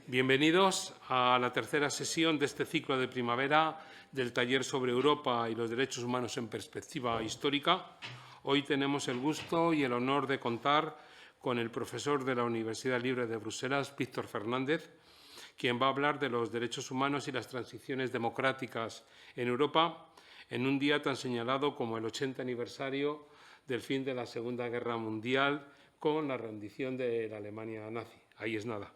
Bienvenidos a la tercera sesión de este ciclo de primavera del taller sobre Europa y los derechos humanos en perspectiva histórica. Hoy tenemos el gusto y el honor de contar con el profesor de la Universidad Libre de Bruselas, Víctor Fernández, quien va a hablar de los derechos humanos y las transiciones democráticas en Europa en un día tan señalado como el 80 aniversario del fin de la Segunda Guerra Mundial con la rendición de la Alemania nazi. Ahí es nada.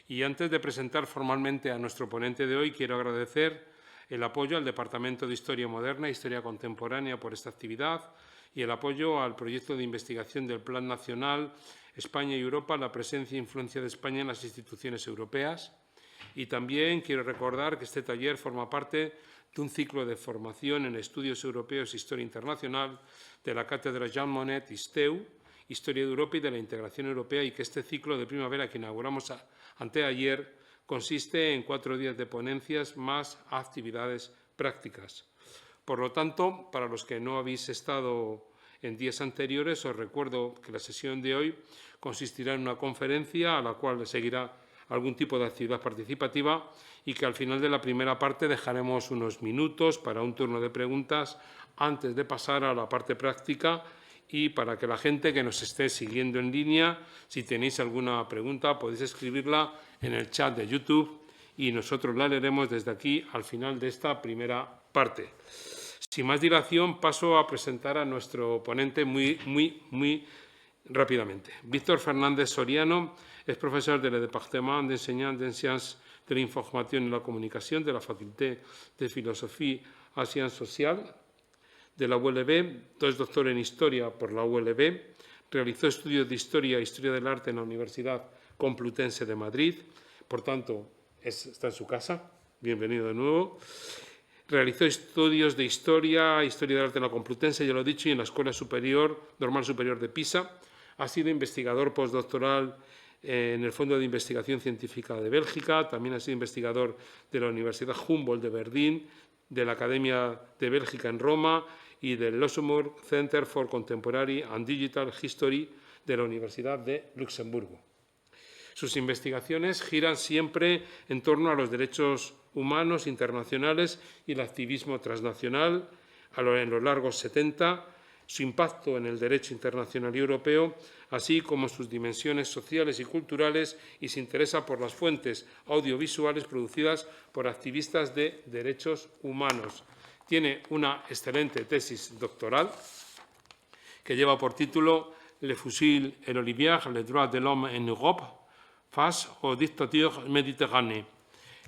Y antes de presentar formalmente a nuestro ponente de hoy, quiero agradecer el apoyo al Departamento de Historia Moderna e Historia Contemporánea por esta actividad y el apoyo al proyecto de investigación del Plan Nacional España y Europa, la presencia e influencia de España en las instituciones europeas. Y también quiero recordar que este taller forma parte de un ciclo de formación en estudios europeos e historia internacional de la cátedra Jean Monnet ISTEU, Historia de Europa y de la Integración Europea, y que este ciclo de primavera que inauguramos anteayer consiste en 4 días de ponencias más actividades prácticas. Por lo tanto, para los que no habéis estado en días anteriores, os recuerdo que la sesión de hoy consistirá en una conferencia a la cual seguirá algún tipo de actividad participativa y que al final de la primera parte dejaremos unos minutos para un turno de preguntas antes de pasar a la parte práctica. Y para que la gente que nos esté siguiendo en línea, si tenéis alguna pregunta, podéis escribirla en el chat de YouTube y nosotros la leeremos desde aquí al final de esta primera parte. Sin más dilación, paso a presentar a nuestro ponente muy rápidamente. Víctor Fernández Soriano es profesor del Departement d'Enseignement en Sciences de la Información y la Comunicación de la Faculté de Filosofía y Sciences Sociales de la ULB, es doctor en Historia por la ULB, realizó estudios de Historia e Historia del Arte en la Universidad Complutense de Madrid, por tanto, está en su casa, bienvenido de nuevo. Realizó estudios de Historia e Historia del Arte en la Complutense, ya lo he dicho, y en la Escuela Normal Superior de Pisa. Ha sido investigador postdoctoral en el Fondo de Investigación Científica de Bélgica, también ha sido investigador de la Universidad Humboldt de Berlín, de la Academia de Bélgica en Roma y del Luxembourg Center for Contemporary and Digital History de la Universidad de Luxemburgo. Sus investigaciones giran siempre en torno a los derechos humanos internacionales y el activismo transnacional en los largos 70, su impacto en el derecho internacional y europeo, así como sus dimensiones sociales y culturales, y se interesa por las fuentes audiovisuales producidas por activistas de derechos humanos. Tiene una excelente tesis doctoral que lleva por título Le fusil et l'olivier, les droits de l'homme en Europe, face aux dictatures méditerranéennes,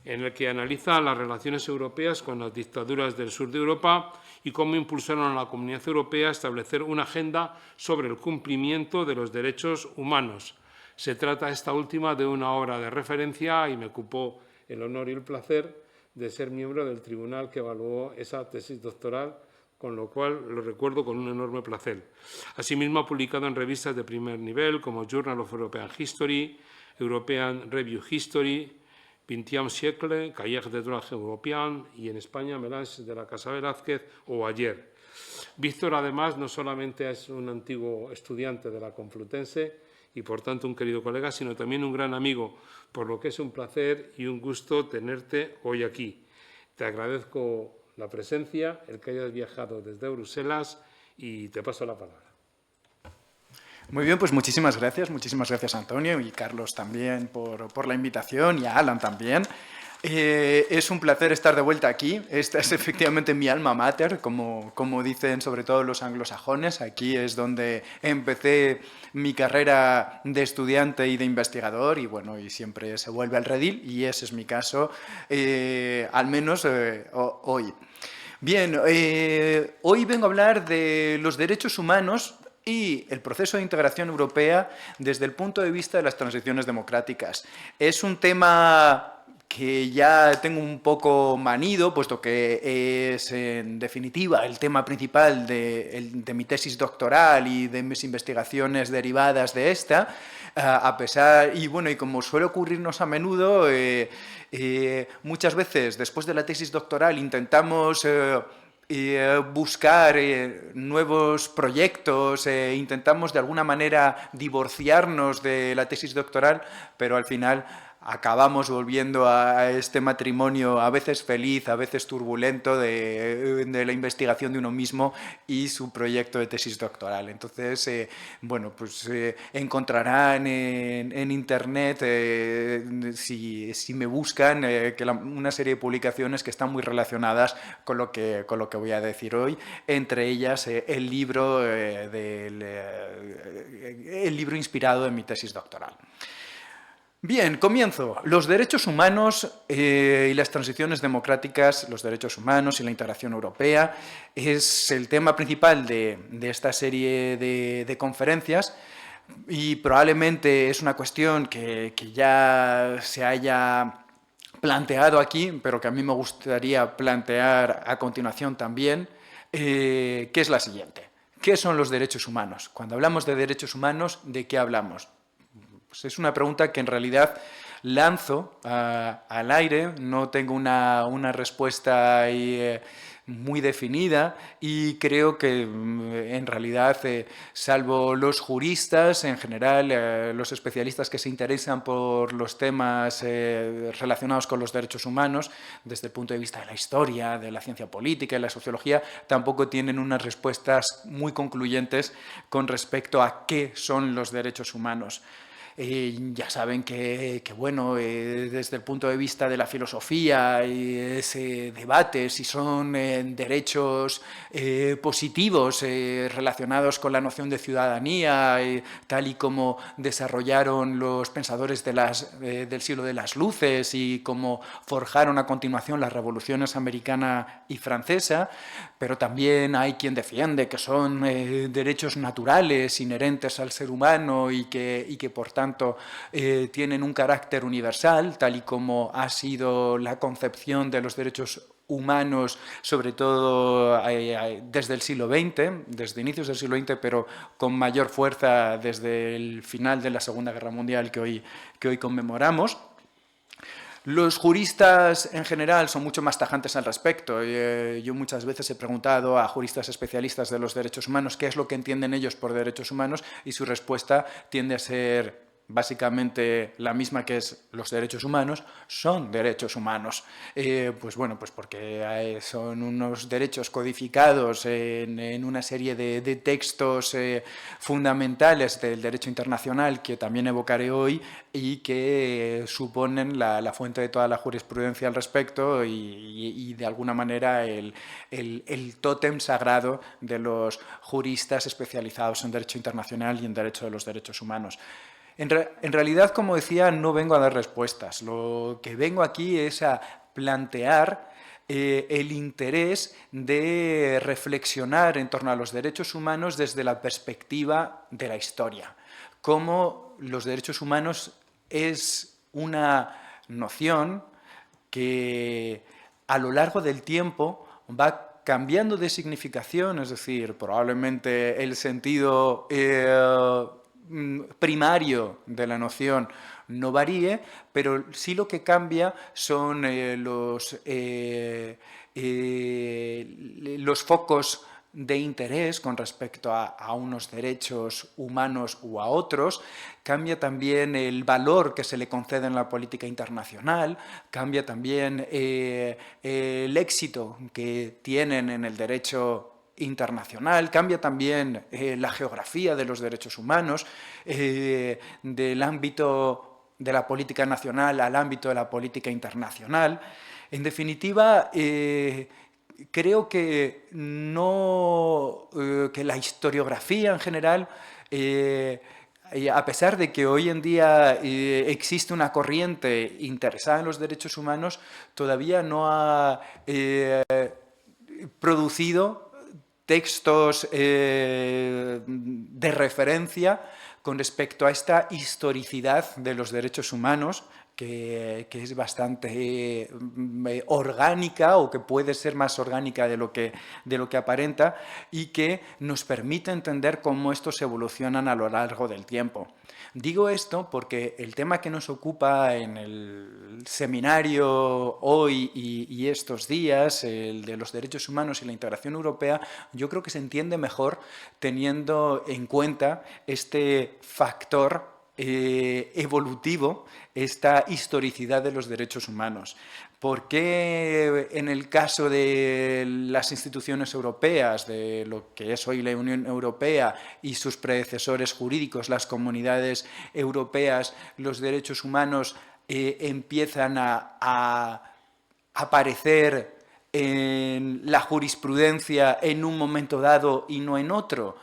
en el que analiza las relaciones europeas con las dictaduras del sur de Europa y cómo impulsaron a la Comunidad Europea a establecer una agenda sobre el cumplimiento de los derechos humanos. Se trata esta última de una obra de referencia y me ocupó el honor y el placer de ser miembro del tribunal que evaluó esa tesis doctoral, con lo cual lo recuerdo con un enorme placer. Asimismo, ha publicado en revistas de primer nivel como Journal of European History, European Review History, 20e siècle, Cahiers de droit européen y en España Melange de la Casa Velázquez o Ayer. Víctor, además, no solamente es un antiguo estudiante de la Complutense y, por tanto, un querido colega, sino también un gran amigo, por lo que es un placer y un gusto tenerte hoy aquí. Te agradezco la presencia, el que hayas viajado desde Bruselas y te paso la palabra. Muy bien, pues muchísimas gracias Antonio y Carlos también por la invitación y a Alan también. Es un placer estar de vuelta aquí. Esta es efectivamente mi alma mater, como dicen sobre todo los anglosajones. Aquí es donde empecé mi carrera de estudiante y de investigador y bueno, y siempre se vuelve al redil y ese es mi caso, al menos hoy. Bien, hoy vengo a hablar de los derechos humanos y el proceso de integración europea desde el punto de vista de las transiciones democráticas. Es un tema que ya tengo un poco manido, puesto que es, en definitiva, el tema principal de mi tesis doctoral y de mis investigaciones derivadas de esta, a pesar, y bueno, y como suele ocurrirnos a menudo, muchas veces después de la tesis doctoral intentamos buscar nuevos proyectos, intentamos de alguna manera divorciarnos de la tesis doctoral, pero al final acabamos volviendo a este matrimonio a veces feliz, a veces turbulento de la investigación de uno mismo y su proyecto de tesis doctoral. Entonces, bueno, pues encontrarán en Internet, si me buscan, una serie de publicaciones que están muy relacionadas con lo que voy a decir hoy, entre ellas el libro inspirado en mi tesis doctoral. Bien, comienzo. Los derechos humanos y las transiciones democráticas, los derechos humanos y la integración europea es el tema principal de esta serie de conferencias y probablemente es una cuestión que ya se haya planteado aquí, pero que a mí me gustaría plantear a continuación también, que es la siguiente. ¿Qué son los derechos humanos? Cuando hablamos de derechos humanos, ¿de qué hablamos? Pues es una pregunta que en realidad lanzo al aire, no tengo una respuesta ahí, muy definida y creo que en realidad, salvo los juristas, en general los especialistas que se interesan por los temas relacionados con los derechos humanos, desde el punto de vista de la historia, de la ciencia política y la sociología, tampoco tienen unas respuestas muy concluyentes con respecto a qué son los derechos humanos. Ya saben que bueno, desde el punto de vista de la filosofía y ese debate si son derechos positivos relacionados con la noción de ciudadanía, tal y como desarrollaron los pensadores del siglo de las luces y como forjaron a continuación las revoluciones americana y francesa, pero también hay quien defiende que son derechos naturales inherentes al ser humano y que por tanto tienen un carácter universal, tal y como ha sido la concepción de los derechos humanos, sobre todo desde el siglo XX, desde inicios del siglo XX, pero con mayor fuerza desde el final de la Segunda Guerra Mundial que hoy conmemoramos. Los juristas en general son mucho más tajantes al respecto. Yo muchas veces he preguntado a juristas especialistas de los derechos humanos qué es lo que entienden ellos por derechos humanos y su respuesta tiende a ser básicamente la misma, que es los derechos humanos son derechos humanos. Pues bueno, pues porque son unos derechos codificados en una serie de textos fundamentales del derecho internacional que también evocaré hoy y que suponen la fuente de toda la jurisprudencia al respecto y de alguna manera el tótem sagrado de los juristas especializados en derecho internacional y en derecho de los derechos humanos. En realidad, como decía, no vengo a dar respuestas. Lo que vengo aquí es a plantear el interés de reflexionar en torno a los derechos humanos desde la perspectiva de la historia. Cómo los derechos humanos es una noción que a lo largo del tiempo va cambiando de significación, es decir, probablemente el sentido primario de la noción no varíe, pero sí lo que cambia son los focos de interés con respecto a unos derechos humanos u a otros, cambia también el valor que se le concede en la política internacional, cambia también el éxito que tienen en el derecho internacional, cambia también la geografía de los derechos humanos, del ámbito de la política nacional al ámbito de la política internacional. En definitiva, creo que que la historiografía en general, a pesar de que hoy en día existe una corriente interesada en los derechos humanos, todavía no ha producido textos de referencia con respecto a esta historicidad de los derechos humanos, que es bastante orgánica o que puede ser más orgánica de lo que aparenta y que nos permite entender cómo estos evolucionan a lo largo del tiempo. Digo esto porque el tema que nos ocupa en el seminario hoy y estos días, el de los derechos humanos y la integración europea, yo creo que se entiende mejor teniendo en cuenta este factor evolutivo esta historicidad de los derechos humanos. ¿Por qué en el caso de las instituciones europeas, de lo que es hoy la Unión Europea y sus predecesores jurídicos, las comunidades europeas, los derechos humanos empiezan a aparecer en la jurisprudencia en un momento dado y no en otro?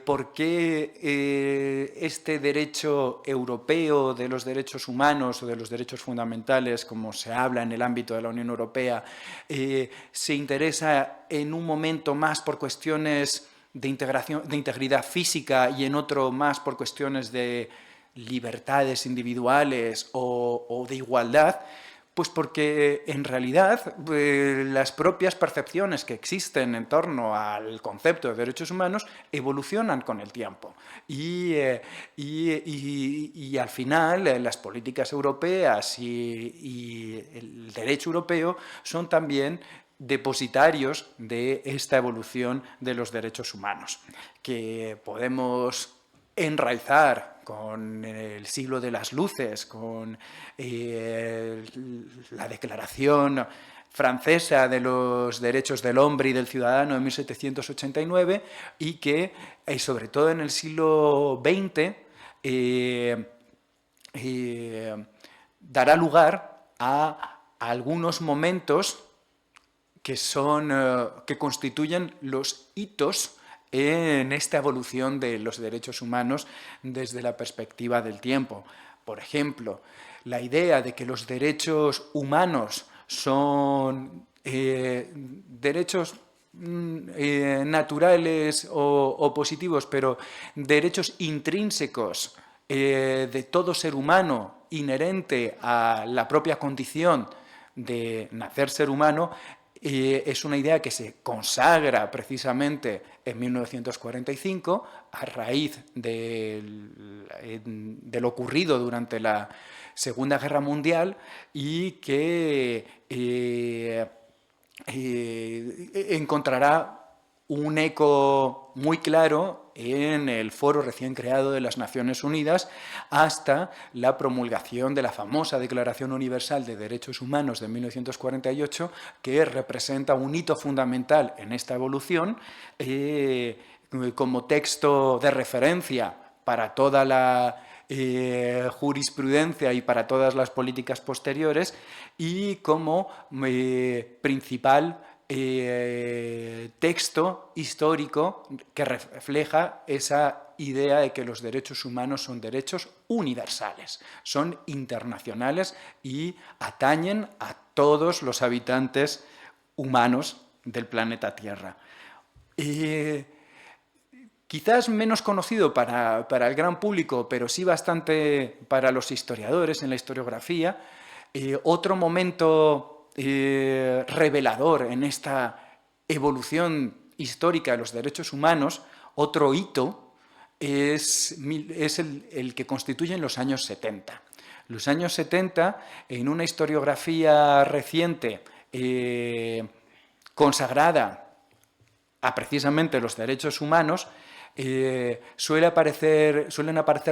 ¿Por qué este derecho europeo de los derechos humanos o de los derechos fundamentales, como se habla en el ámbito de la Unión Europea, se interesa en un momento más por cuestiones de integridad física y en otro más por cuestiones de libertades individuales o de igualdad? Pues porque en realidad las propias percepciones que existen en torno al concepto de derechos humanos evolucionan con el tiempo y al final las políticas europeas y el derecho europeo son también depositarios de esta evolución de los derechos humanos, que podemos enraizar con el siglo de las luces, con la Declaración Francesa de los Derechos del Hombre y del Ciudadano de 1789 y que, sobre todo en el siglo XX, dará lugar a algunos momentos que constituyen los hitos en esta evolución de los derechos humanos desde la perspectiva del tiempo. Por ejemplo, la idea de que los derechos humanos son derechos naturales o positivos, pero derechos intrínsecos de todo ser humano inherente a la propia condición de nacer ser humano, es una idea que se consagra precisamente en 1945 a raíz de lo ocurrido durante la Segunda Guerra Mundial y que encontrará un eco muy claro en el foro recién creado de las Naciones Unidas hasta la promulgación de la famosa Declaración Universal de Derechos Humanos de 1948, que representa un hito fundamental en esta evolución como texto de referencia para toda la jurisprudencia y para todas las políticas posteriores y como principal texto histórico que refleja esa idea de que los derechos humanos son derechos universales, son internacionales y atañen a todos los habitantes humanos del planeta Tierra. Quizás menos conocido para el gran público, pero sí bastante para los historiadores en la historiografía, otro momento revelador en esta evolución histórica de los derechos humanos, otro hito, es el que constituyen los años 70. Los años 70, en una historiografía reciente consagrada a precisamente los derechos humanos, suelen aparecer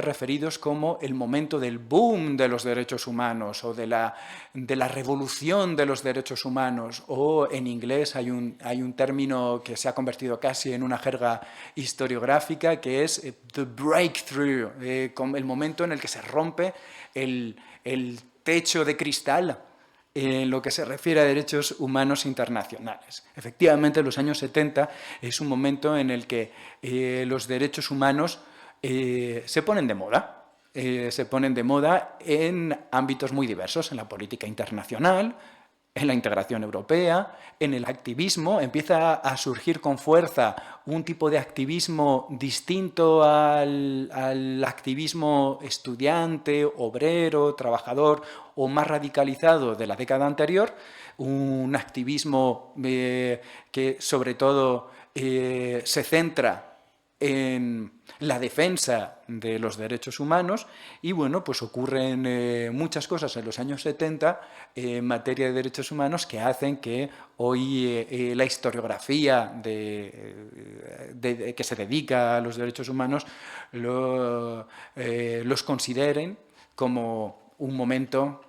referidos como el momento del boom de los derechos humanos o de la revolución de los derechos humanos, o en inglés hay un término que se ha convertido casi en una jerga historiográfica que es the breakthrough, el momento en el que se rompe el techo de cristal en lo que se refiere a derechos humanos internacionales. Efectivamente, los años 70 es un momento en el que los derechos humanos se ponen de moda. Se ponen de moda en ámbitos muy diversos, en la política internacional, en la integración europea, en el activismo. Empieza a surgir con fuerza un tipo de activismo distinto al activismo estudiante, obrero, trabajador o más radicalizado de la década anterior, un activismo que sobre todo se centra en la defensa de los derechos humanos y, bueno, pues ocurren muchas cosas en los años 70 en materia de derechos humanos que hacen que hoy la historiografía que se dedica a los derechos humanos los consideren como un momento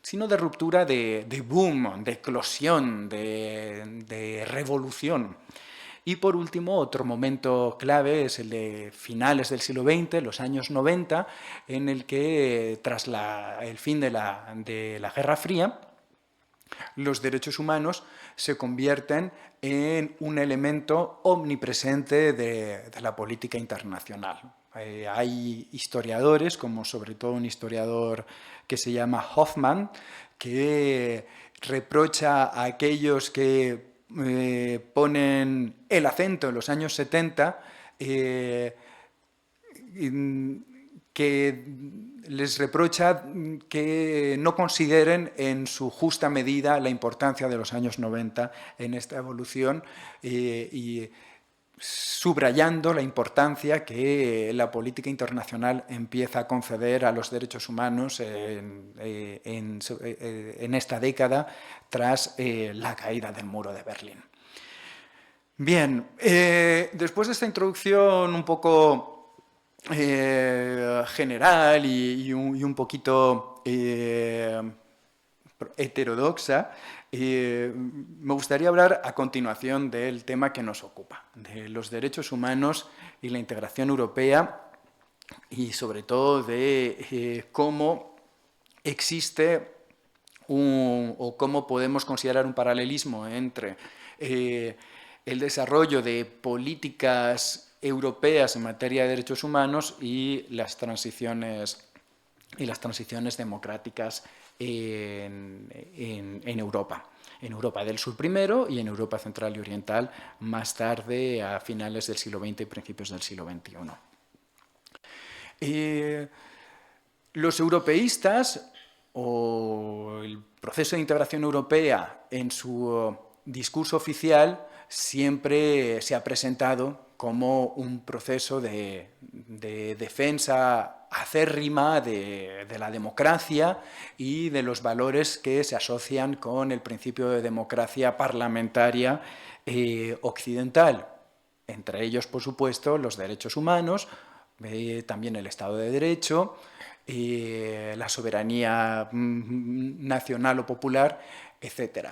sino de ruptura, de boom, de eclosión, de revolución. Y por último, otro momento clave es el de finales del siglo XX, los años 90, en el que tras el fin de la Guerra Fría, los derechos humanos se convierten en un elemento omnipresente de la política internacional. Hay historiadores, como sobre todo un historiador que se llama Hoffman, que reprocha a aquellos que ponen el acento en los años 70, que les reprocha que no consideren en su justa medida la importancia de los años 90 en esta evolución y subrayando la importancia que la política internacional empieza a conceder a los derechos humanos en esta década tras la caída del muro de Berlín. Bien, después de esta introducción un poco general y un poquito heterodoxa, me gustaría hablar a continuación del tema que nos ocupa, de los derechos humanos y la integración europea y sobre todo de cómo existe o cómo podemos considerar un paralelismo entre el desarrollo de políticas europeas en materia de derechos humanos y las transiciones democráticas en Europa. En Europa del Sur primero y en Europa Central y Oriental más tarde, a finales del siglo XX y principios del siglo XXI. Los europeístas o el proceso de integración europea en su discurso oficial siempre se ha presentado como un proceso de defensa acérrima de la democracia y de los valores que se asocian con el principio de democracia parlamentaria occidental. Entre ellos, por supuesto, los derechos humanos, también el Estado de Derecho, la soberanía nacional o popular, etc.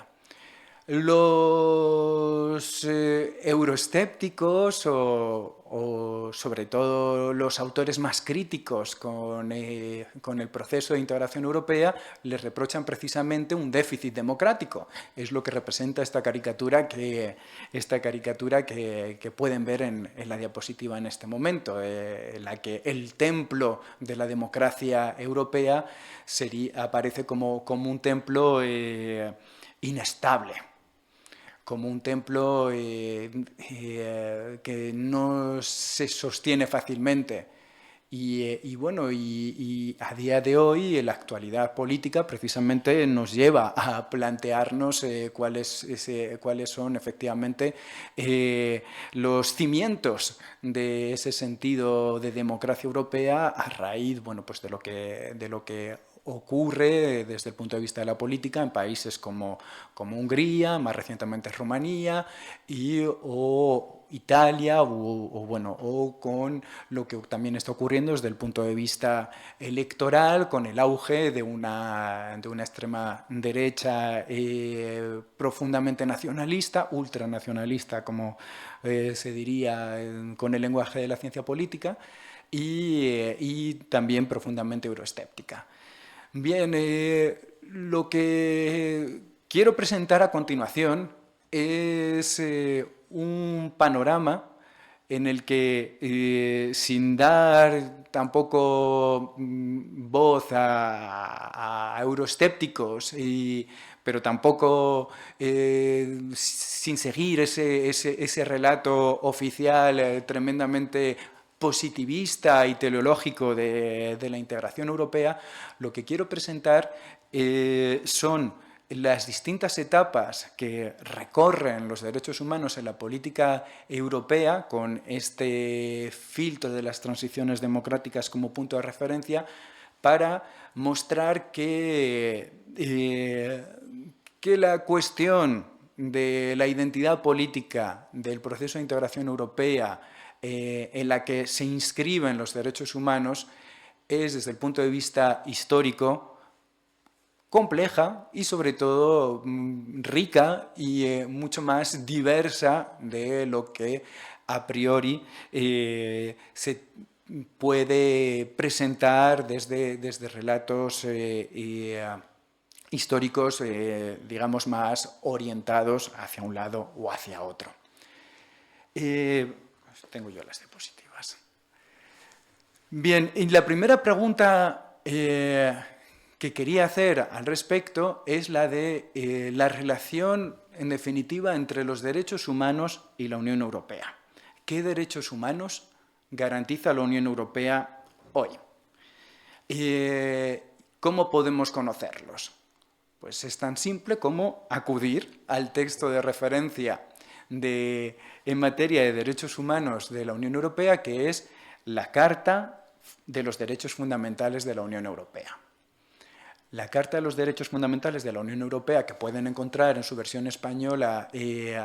Los euroescépticos o sobre todo los autores más críticos con el proceso de integración europea les reprochan precisamente un déficit democrático. Es lo que representa esta caricatura que pueden ver en la diapositiva en este momento, en la que el templo de la democracia europea aparece como un templo inestable, como un templo que no se sostiene fácilmente. Y a día de hoy, en la actualidad política, precisamente nos lleva a plantearnos cuáles son efectivamente los cimientos de ese sentido de democracia europea a raíz, pues de lo que ocurre desde el punto de vista de la política en países como Hungría, más recientemente Rumanía o Italia o con lo que también está ocurriendo desde el punto de vista electoral, con el auge de una extrema derecha profundamente nacionalista, ultranacionalista, como se diría con el lenguaje de la ciencia política, y también profundamente euroescéptica. Bien, lo que quiero presentar a continuación es un panorama en el que, sin dar tampoco voz a euroescépticos, pero tampoco sin seguir ese relato oficial tremendamente positivista y teleológico de la integración europea, lo que quiero presentar son las distintas etapas que recorren los derechos humanos en la política europea, con este filtro de las transiciones democráticas como punto de referencia, para mostrar que la cuestión de la identidad política del proceso de integración europea en la que se inscriben los derechos humanos es, desde el punto de vista histórico, compleja y, sobre todo, rica y mucho más diversa de lo que a priori se puede presentar desde relatos históricos, digamos, más orientados hacia un lado o hacia otro. Tengo yo las diapositivas. Bien, y la primera pregunta que quería hacer al respecto es la de la relación, en definitiva, entre los derechos humanos y la Unión Europea. ¿Qué derechos humanos garantiza la Unión Europea hoy? ¿Cómo podemos conocerlos? Pues es tan simple como acudir al texto de referencia en materia de derechos humanos de la Unión Europea, que es la Carta de los Derechos Fundamentales de la Unión Europea. La Carta de los Derechos Fundamentales de la Unión Europea, que pueden encontrar en su versión española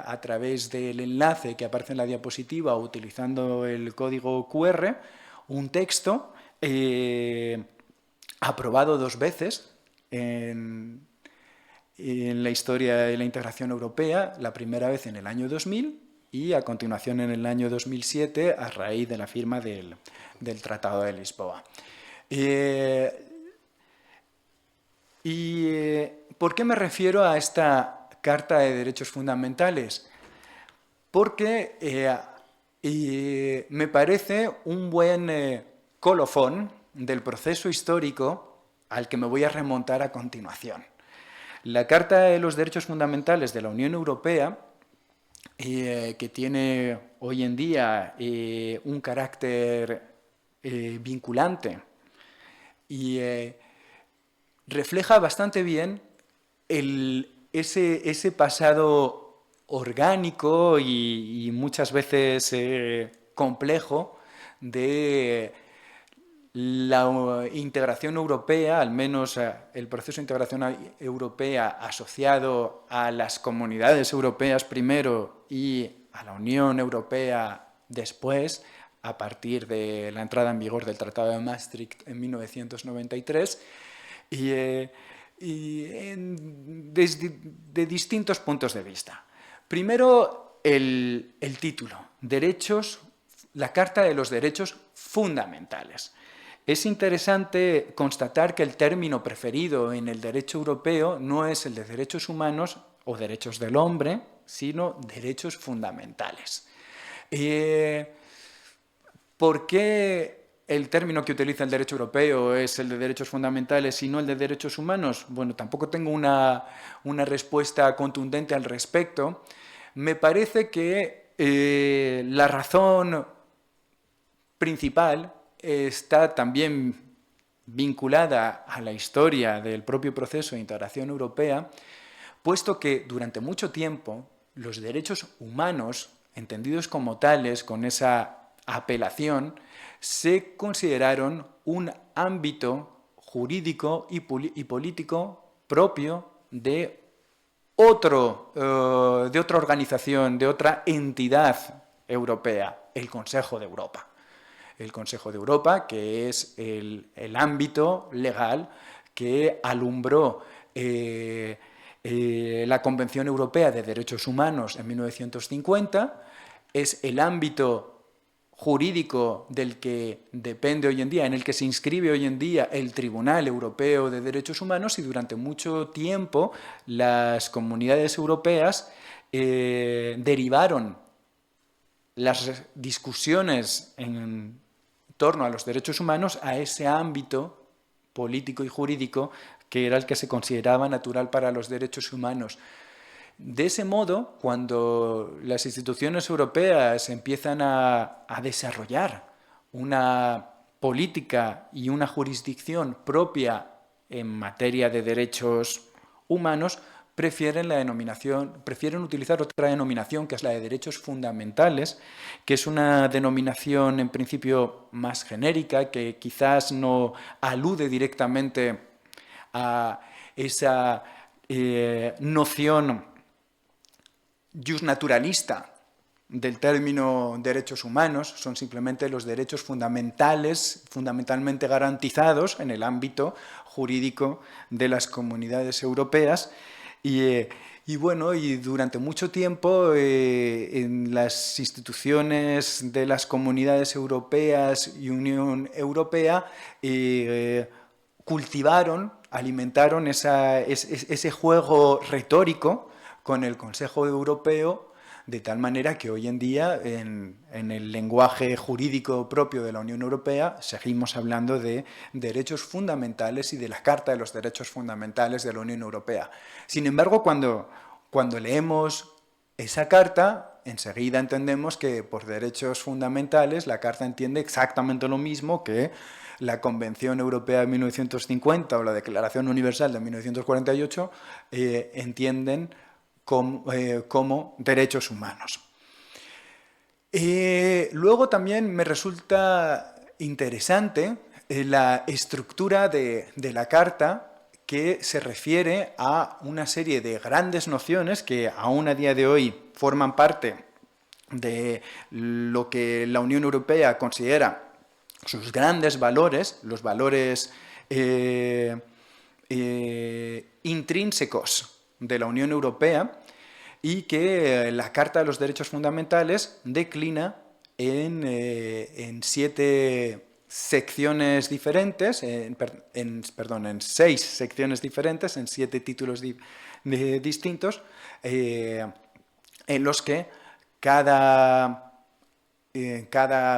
a través del enlace que aparece en la diapositiva o utilizando el código QR, un texto aprobado 2 veces en la historia de la integración europea, la primera vez en el año 2000 y a continuación en el año 2007 a raíz de la firma del Tratado de Lisboa. ¿Por qué me refiero a esta Carta de Derechos Fundamentales? Porque me parece un buen colofón del proceso histórico al que me voy a remontar a continuación. La Carta de los Derechos Fundamentales de la Unión Europea, que tiene hoy en día un carácter vinculante y refleja bastante bien ese pasado orgánico y muchas veces complejo de la integración europea, al menos el proceso de integración europea asociado a las comunidades europeas primero y a la Unión Europea después, a partir de la entrada en vigor del Tratado de Maastricht en 1993, de distintos puntos de vista. Primero, el título, la Carta de los Derechos Fundamentales. Es interesante constatar que el término preferido en el derecho europeo no es el de derechos humanos o derechos del hombre, sino derechos fundamentales. ¿Por qué el término que utiliza el derecho europeo es el de derechos fundamentales y no el de derechos humanos? Bueno, tampoco tengo una respuesta contundente al respecto. Me parece que la razón principal está también vinculada a la historia del propio proceso de integración europea, puesto que durante mucho tiempo los derechos humanos, entendidos como tales, con esa apelación, se consideraron un ámbito jurídico y político propio de otra organización, de otra entidad europea, el Consejo de Europa. El Consejo de Europa, que es el ámbito legal que alumbró la Convención Europea de Derechos Humanos en 1950, es el ámbito jurídico del que depende hoy en día, en el que se inscribe hoy en día el Tribunal Europeo de Derechos Humanos, y durante mucho tiempo las comunidades europeas derivaron las discusiones en torno a los derechos humanos a ese ámbito político y jurídico que era el que se consideraba natural para los derechos humanos. De ese modo, cuando las instituciones europeas empiezan a desarrollar una política y una jurisdicción propia en materia de derechos humanos, prefieren utilizar otra denominación, que es la de derechos fundamentales, que es una denominación en principio más genérica, que quizás no alude directamente a esa noción justnaturalista del término derechos humanos. Son simplemente los derechos fundamentales, fundamentalmente garantizados en el ámbito jurídico de las comunidades europeas. Y bueno, y durante mucho tiempo en las instituciones de las comunidades europeas y Unión Europea cultivaron, alimentaron ese juego retórico con el Consejo Europeo, de tal manera que hoy en día, en el lenguaje jurídico propio de la Unión Europea, seguimos hablando de derechos fundamentales y de la Carta de los Derechos Fundamentales de la Unión Europea. Sin embargo, cuando leemos esa carta, enseguida entendemos que por derechos fundamentales la Carta entiende exactamente lo mismo que la Convención Europea de 1950 o la Declaración Universal de 1948 entienden como derechos humanos. Luego también me resulta interesante la estructura de la Carta, que se refiere a una serie de grandes nociones que aún a día de hoy forman parte de lo que la Unión Europea considera sus grandes valores, los valores intrínsecos de la Unión Europea, y que la Carta de los Derechos Fundamentales declina en 7 secciones diferentes, en 6 secciones diferentes, en 7 títulos distintos, en los que cada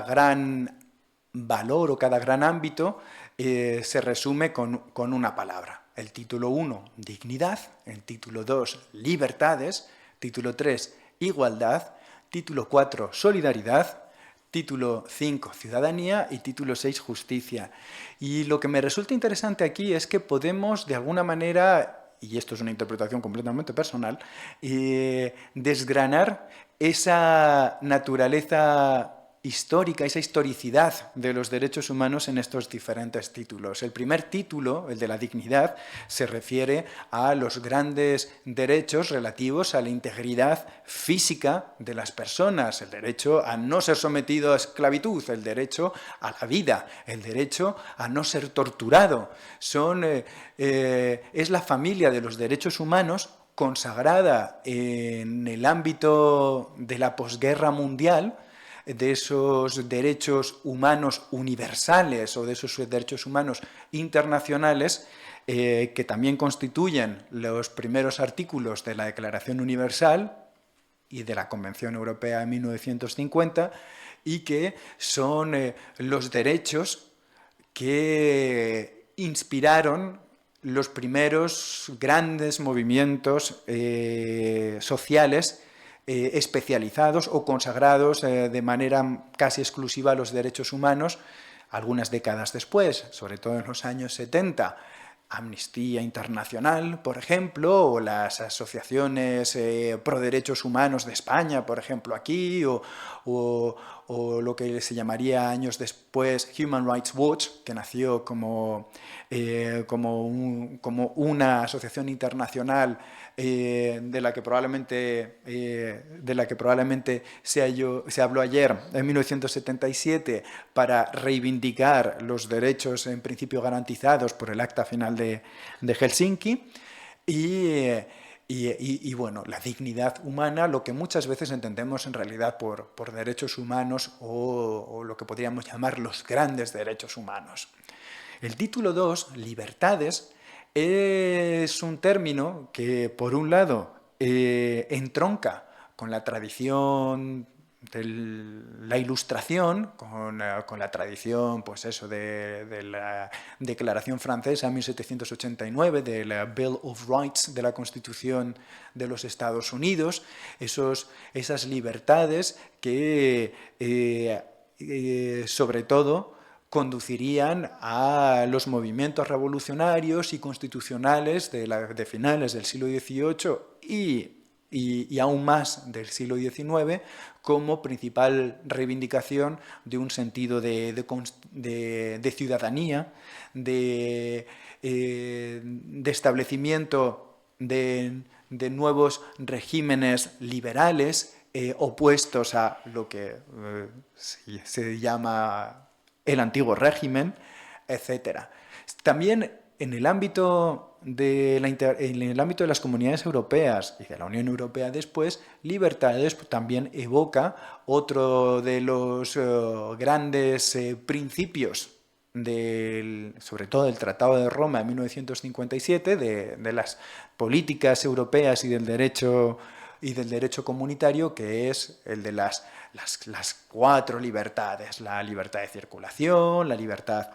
gran valor o cada gran ámbito se resume con una palabra. El título 1, dignidad; el título 2, libertades; título 3, igualdad; título 4, solidaridad; título 5, ciudadanía; y título 6, justicia. Y lo que me resulta interesante aquí es que podemos, de alguna manera, y esto es una interpretación completamente personal, desgranar esa naturaleza histórica, esa historicidad de los derechos humanos en estos diferentes títulos. El primer título, el de la dignidad, se refiere a los grandes derechos relativos a la integridad física de las personas, el derecho a no ser sometido a esclavitud, el derecho a la vida, el derecho a no ser torturado. Es la familia de los derechos humanos consagrada en el ámbito de la posguerra mundial, de esos derechos humanos universales o de esos derechos humanos internacionales que también constituyen los primeros artículos de la Declaración Universal y de la Convención Europea de 1950, y que son los derechos que inspiraron los primeros grandes movimientos sociales especializados o consagrados de manera casi exclusiva a los derechos humanos. Algunas décadas después, sobre todo en los años 70, Amnistía Internacional, por ejemplo, o las asociaciones pro derechos humanos de España, por ejemplo, aquí, o lo que se llamaría años después Human Rights Watch, que nació como una asociación internacional de la que probablemente se habló ayer, en 1977, para reivindicar los derechos en principio garantizados por el Acta Final de Helsinki. Y bueno, la dignidad humana, lo que muchas veces entendemos en realidad por derechos humanos, o lo que podríamos llamar los grandes derechos humanos. El título 2, libertades, es un término que, por un lado, entronca con la tradición de la Ilustración, con la tradición, pues eso, de la Declaración Francesa 1789, de la Bill of Rights, de la Constitución de los Estados Unidos, esas libertades que, sobre todo, conducirían a los movimientos revolucionarios y constitucionales de finales del siglo XVIII y aún más del siglo XIX como principal reivindicación de un sentido de ciudadanía, de establecimiento de nuevos regímenes liberales opuestos a lo que se llama el antiguo régimen, etc. También en el ámbito de las comunidades europeas y de la Unión Europea después, Libertades también evoca otro de los grandes principios sobre todo del Tratado de Roma de 1957, de las políticas europeas y del derecho comunitario, que es el de las 4 libertades: la libertad de circulación, la libertad,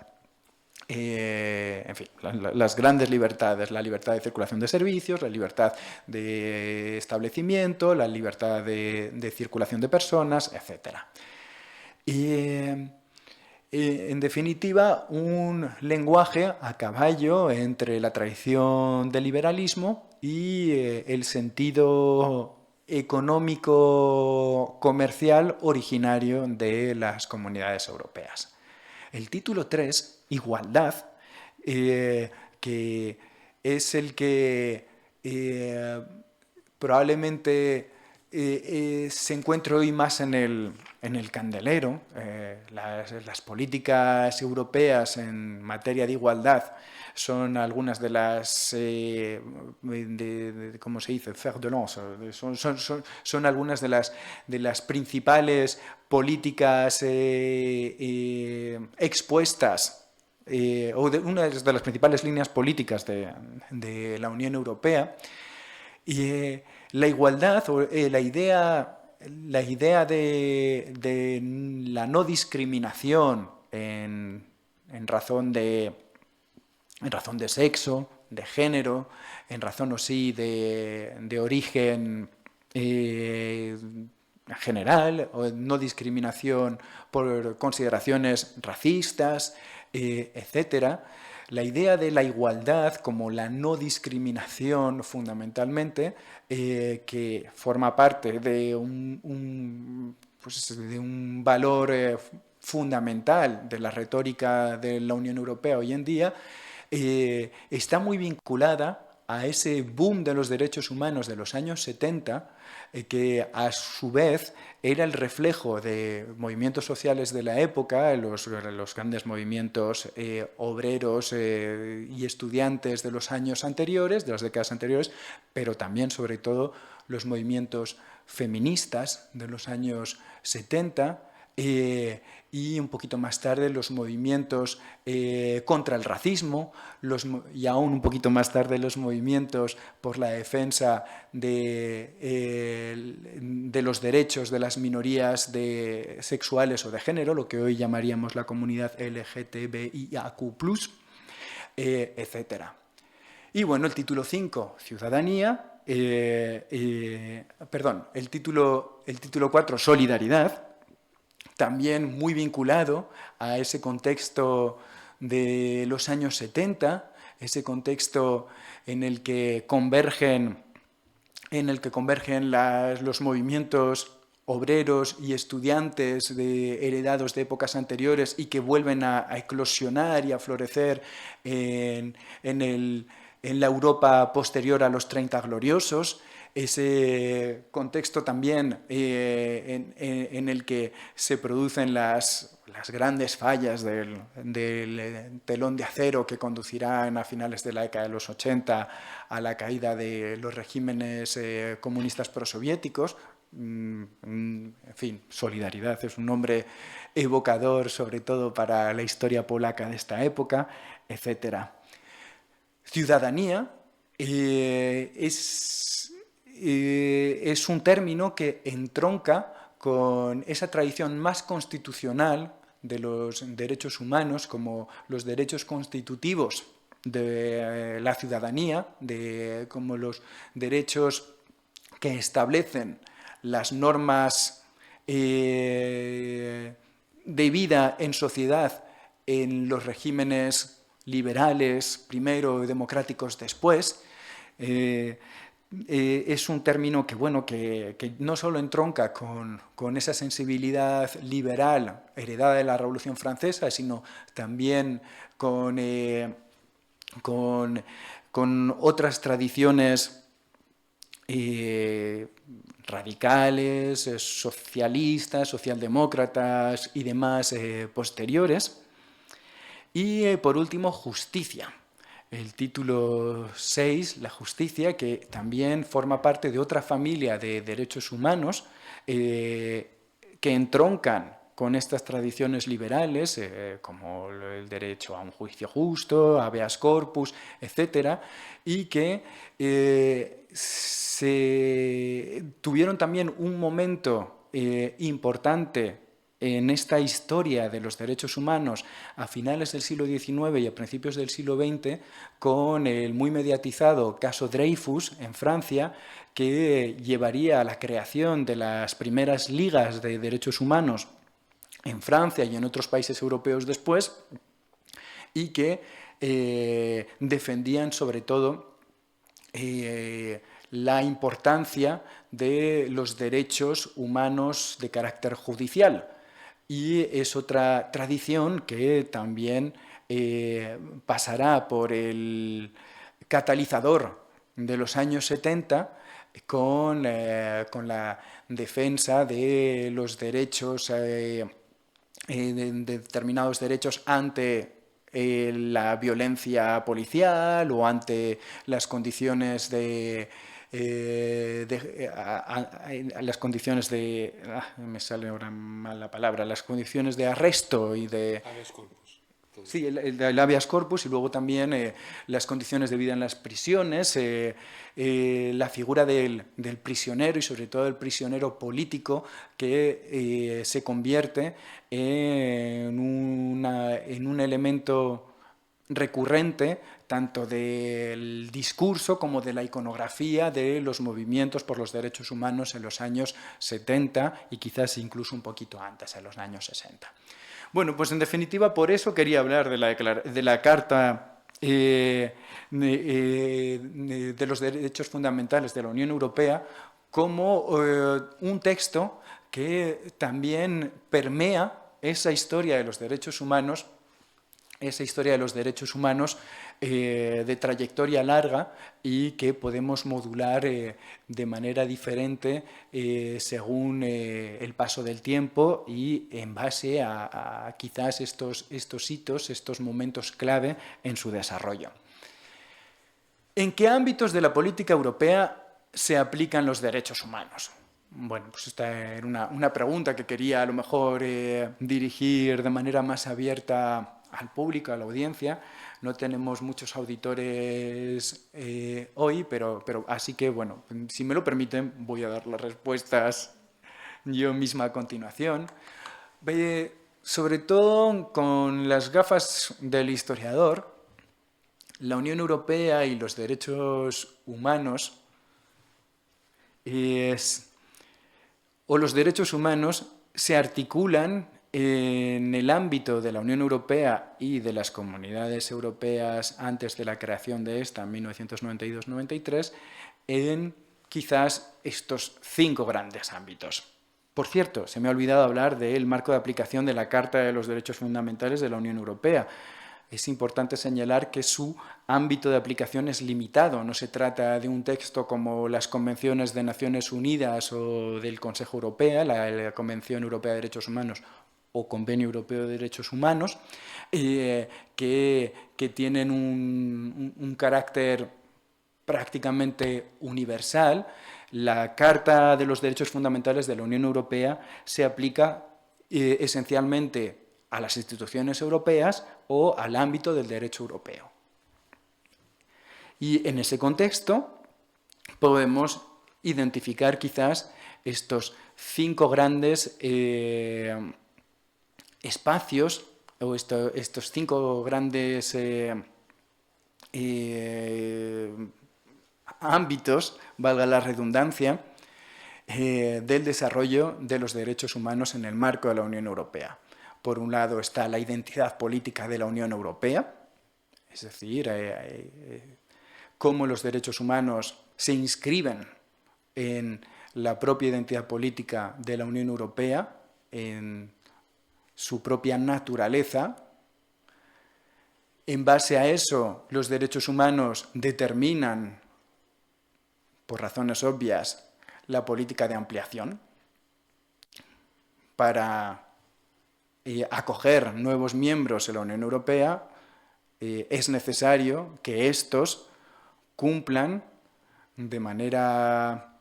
en fin, las grandes libertades: la libertad de circulación de servicios, la libertad de establecimiento, la libertad de circulación de personas, etc. En definitiva, un lenguaje a caballo entre la tradición del liberalismo y el sentido económico-comercial originario de las comunidades europeas. El título 3, Igualdad, que es el que probablemente se encuentra hoy más en el candelero. Las políticas europeas en materia de igualdad son algunas de las, ¿cómo se dice? Fer de lance. Son algunas de las principales políticas expuestas, o una de las principales líneas políticas de la Unión Europea. Y la igualdad, o la idea de la no discriminación en razón de sexo, de género, en razón o sí de origen general, o no discriminación por consideraciones racistas, etcétera. La idea de la igualdad como la no discriminación, fundamentalmente, que forma parte de un valor fundamental de la retórica de la Unión Europea hoy en día, está muy vinculada a ese boom de los derechos humanos de los años 70, que a su vez era el reflejo de movimientos sociales de la época, los grandes movimientos obreros y estudiantes de los años anteriores, de las décadas anteriores, pero también, sobre todo, los movimientos feministas de los años 70, y un poquito más tarde los movimientos contra el racismo, y aún un poquito más tarde los movimientos por la defensa de los derechos de las minorías sexuales o de género, lo que hoy llamaríamos la comunidad LGTBIAQ+, etc. Y bueno, el título 5, Ciudadanía, perdón, el título 4, Solidaridad, también muy vinculado a ese contexto de los años 70, ese contexto en el que convergen los movimientos obreros y estudiantes heredados de épocas anteriores y que vuelven a eclosionar y a florecer en la Europa posterior a los 30 gloriosos. Ese contexto también en el que se producen las grandes fallas del telón de acero que conducirán a finales de la década de los 80 a la caída de los regímenes comunistas prosoviéticos. En fin, Solidaridad es un nombre evocador, sobre todo para la historia polaca de esta época, etc. Ciudadanía es un término que entronca con esa tradición más constitucional de los derechos humanos, como los derechos constitutivos de la ciudadanía, como los derechos que establecen las normas de vida en sociedad en los regímenes liberales primero y democráticos después. Es un término que, bueno, que no solo entronca con esa sensibilidad liberal heredada de la Revolución Francesa, sino también con otras tradiciones radicales, socialistas, socialdemócratas y demás posteriores. Y por último, justicia. El título 6, la justicia, que también forma parte de otra familia de derechos humanos que entroncan con estas tradiciones liberales, como el derecho a un juicio justo, habeas corpus, etcétera, y que tuvieron también un momento importante en esta historia de los derechos humanos a finales del siglo XIX y a principios del siglo XX, con el muy mediatizado caso Dreyfus en Francia, que llevaría a la creación de las primeras ligas de derechos humanos en Francia y en otros países europeos después, y que defendían sobre todo la importancia de los derechos humanos de carácter judicial. Y es otra tradición que también pasará por el catalizador de los años 70 con la defensa de los derechos, de determinados derechos ante la violencia policial o ante las condiciones me sale ahora mal la palabra, las condiciones de arresto y de... Habeas corpus. Sí, el habeas corpus, y luego también las condiciones de vida en las prisiones, la figura del prisionero y sobre todo el prisionero político que se convierte en un elemento recurrente tanto del discurso como de la iconografía de los movimientos por los derechos humanos en los años 70 y quizás incluso un poquito antes, en los años 60. Bueno, pues en definitiva por eso quería hablar de la Carta de los Derechos Fundamentales de la Unión Europea como un texto que también permea esa historia de los derechos humanos, de trayectoria larga y que podemos modular de manera diferente según el paso del tiempo y en base a quizás estos hitos, estos momentos clave en su desarrollo. ¿En qué ámbitos de la política europea se aplican los derechos humanos? Bueno, pues esta era una pregunta que quería a lo mejor dirigir de manera más abierta al público, a la audiencia. No tenemos muchos auditores hoy, pero así que, bueno, si me lo permiten, voy a dar las respuestas yo misma a continuación. Sobre todo con las gafas del historiador, la Unión Europea y los derechos humanos los derechos humanos se articulan en el ámbito de la Unión Europea y de las comunidades europeas antes de la creación de esta, en 1992-93, en quizás estos 5 grandes ámbitos. Por cierto, se me ha olvidado hablar del marco de aplicación de la Carta de los Derechos Fundamentales de la Unión Europea. Es importante señalar que su ámbito de aplicación es limitado. No se trata de un texto como las convenciones de Naciones Unidas o del Consejo Europeo, la Convención Europea de Derechos Humanos o Convenio Europeo de Derechos Humanos, que tienen un carácter prácticamente universal. La Carta de los Derechos Fundamentales de la Unión Europea se aplica esencialmente a las instituciones europeas o al ámbito del derecho europeo. Y en ese contexto podemos identificar quizás estos 5 grandes espacios o estos 5 grandes ámbitos, valga la redundancia, del desarrollo de los derechos humanos en el marco de la Unión Europea. Por un lado está la identidad política de la Unión Europea, es decir, cómo los derechos humanos se inscriben en la propia identidad política de la Unión Europea, en su propia naturaleza. En base a eso, los derechos humanos determinan, por razones obvias, la política de ampliación para acoger nuevos miembros en la Unión Europea. Es necesario que estos cumplan de manera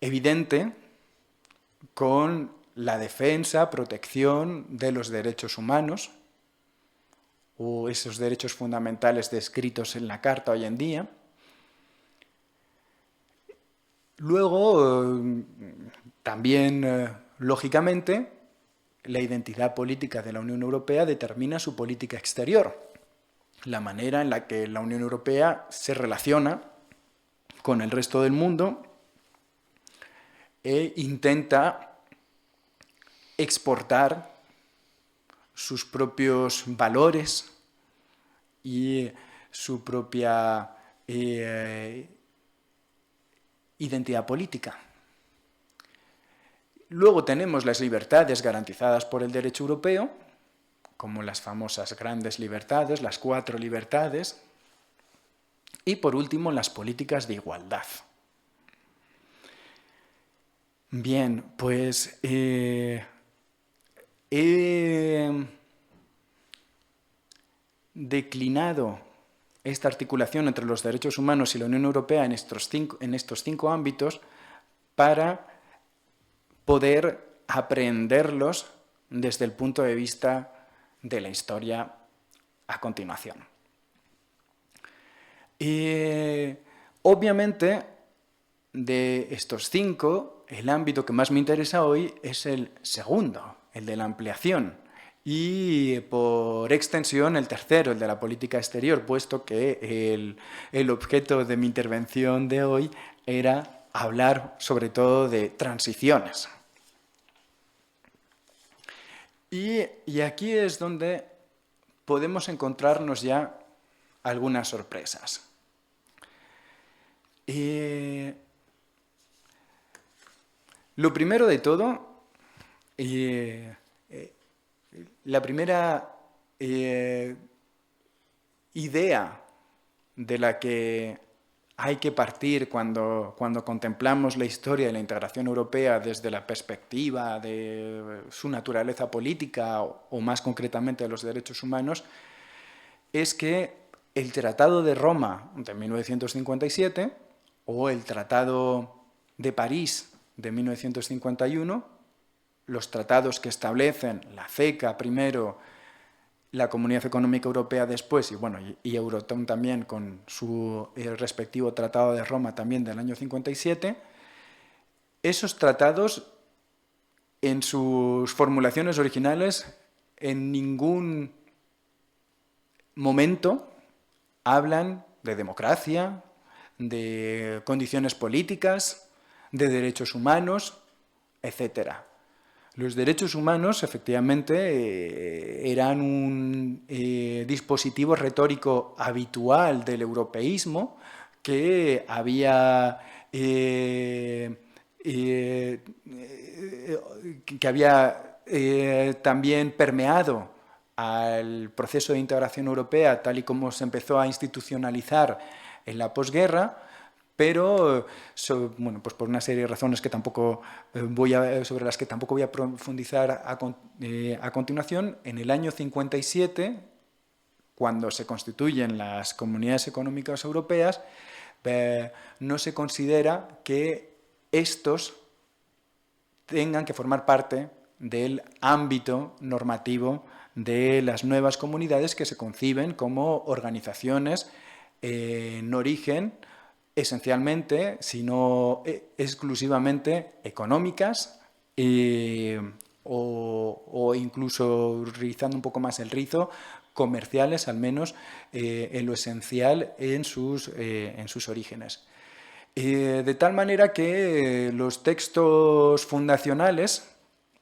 evidente con la defensa, protección de los derechos humanos o esos derechos fundamentales descritos en la Carta hoy en día. Luego, también, lógicamente, la identidad política de la Unión Europea determina su política exterior, la manera en la que la Unión Europea se relaciona con el resto del mundo e intenta exportar sus propios valores y su propia identidad política. Luego tenemos las libertades garantizadas por el derecho europeo, como las famosas grandes libertades, las 4 libertades, y por último las políticas de igualdad. Bien, pues he declinado esta articulación entre los derechos humanos y la Unión Europea en estos 5 ámbitos para poder aprenderlos desde el punto de vista de la historia a continuación. Obviamente, de estos 5, el ámbito que más me interesa hoy es el segundo, el de la ampliación, y por extensión el tercero, el de la política exterior, puesto que el objeto de mi intervención de hoy era hablar sobre todo de transiciones. Y aquí es donde podemos encontrarnos ya algunas sorpresas. Lo primero de todo, la primera idea de la que hay que partir cuando contemplamos la historia de la integración europea desde la perspectiva de su naturaleza política o más concretamente de los derechos humanos, es que el Tratado de Roma de 1957 o el Tratado de París de 1951, los tratados que establecen la CECA primero, la Comunidad Económica Europea después y Euratom también con su respectivo Tratado de Roma también del año 57, esos tratados en sus formulaciones originales en ningún momento hablan de democracia, de condiciones políticas, de derechos humanos, etc. Los derechos humanos, efectivamente, eran un dispositivo retórico habitual del europeísmo que había también permeado al proceso de integración europea, tal y como se empezó a institucionalizar en la posguerra, pero pues por una serie de razones que sobre las que tampoco voy a profundizar a continuación, en el año 57, cuando se constituyen las comunidades económicas europeas, no se considera que estos tengan que formar parte del ámbito normativo de las nuevas comunidades que se conciben como organizaciones en origen esencialmente, si no exclusivamente, económicas o incluso, rizando un poco más el rizo, comerciales, al menos en lo esencial en sus orígenes. De tal manera que los textos fundacionales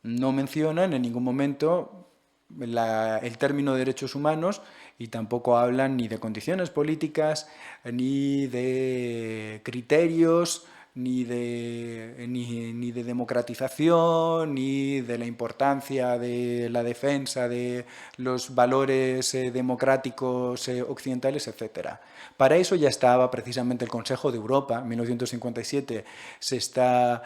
no mencionan en ningún momento el término derechos humanos y tampoco hablan ni de condiciones políticas, ni de criterios, ni de democratización, ni de la importancia de la defensa de los valores democráticos occidentales, etc. Para eso ya estaba precisamente el Consejo de Europa. En 1957 se está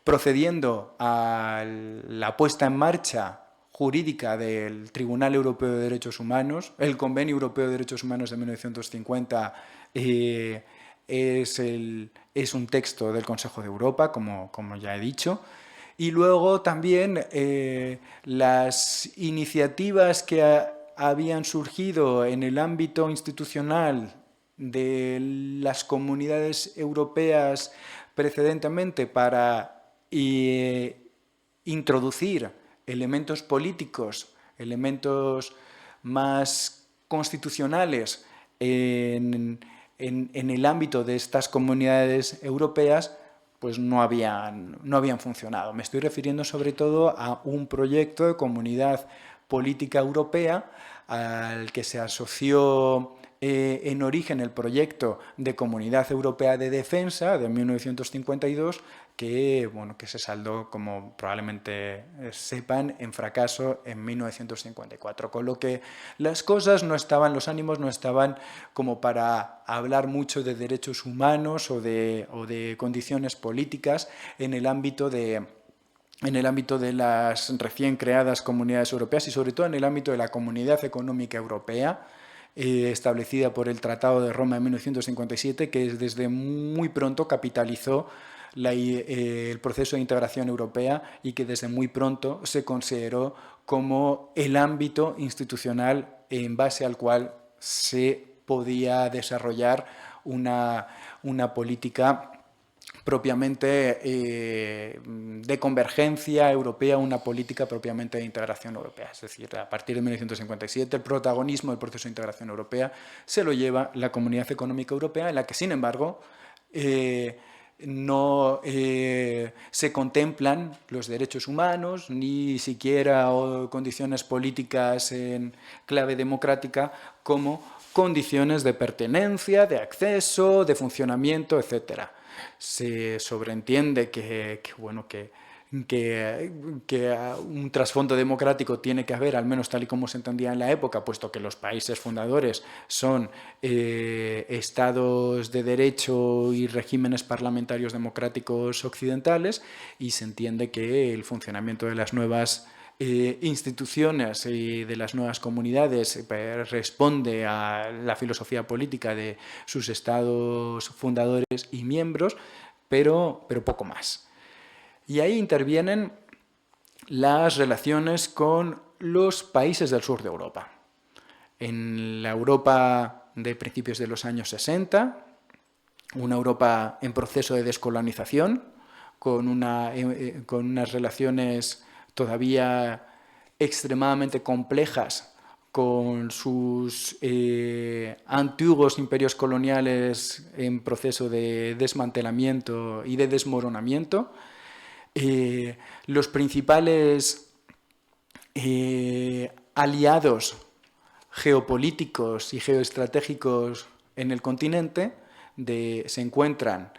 procediendo a la puesta en marcha jurídica del Tribunal Europeo de Derechos Humanos. El Convenio Europeo de Derechos Humanos de 1950 es un texto del Consejo de Europa, como ya he dicho. Y luego también las iniciativas que habían surgido en el ámbito institucional de las comunidades europeas precedentemente para introducir elementos políticos, elementos más constitucionales en el ámbito de estas comunidades europeas, pues no habían funcionado. Me estoy refiriendo sobre todo a un proyecto de comunidad política europea al que se asoció en origen el proyecto de Comunidad Europea de Defensa de 1952, que se saldó, como probablemente sepan, en fracaso en 1954. Con lo que las cosas no estaban, los ánimos no estaban como para hablar mucho de derechos humanos o de condiciones políticas en el ámbito de las recién creadas comunidades europeas y sobre todo en el ámbito de la Comunidad Económica Europea, establecida por el Tratado de Roma en 1957, que desde muy pronto capitalizó el proceso de integración europea y que desde muy pronto se consideró como el ámbito institucional en base al cual se podía desarrollar una política propiamente de convergencia europea, una política propiamente de integración europea. Es decir, a partir de 1957 el protagonismo del proceso de integración europea se lo lleva la Comunidad Económica Europea, en la que, sin embargo, no se contemplan los derechos humanos, ni siquiera condiciones políticas en clave democrática como condiciones de pertenencia, de acceso, de funcionamiento, etc. Se sobreentiende que un trasfondo democrático tiene que haber, al menos tal y como se entendía en la época, puesto que los países fundadores son estados de derecho y regímenes parlamentarios democráticos occidentales, y se entiende que el funcionamiento de las nuevas instituciones y de las nuevas comunidades responde a la filosofía política de sus estados fundadores y miembros, pero poco más. Y ahí intervienen las relaciones con los países del sur de Europa. En la Europa de principios de los años 60, una Europa en proceso de descolonización, con unas relaciones todavía extremadamente complejas con sus antiguos imperios coloniales en proceso de desmantelamiento y de desmoronamiento. Los principales aliados geopolíticos y geoestratégicos en el continente se encuentran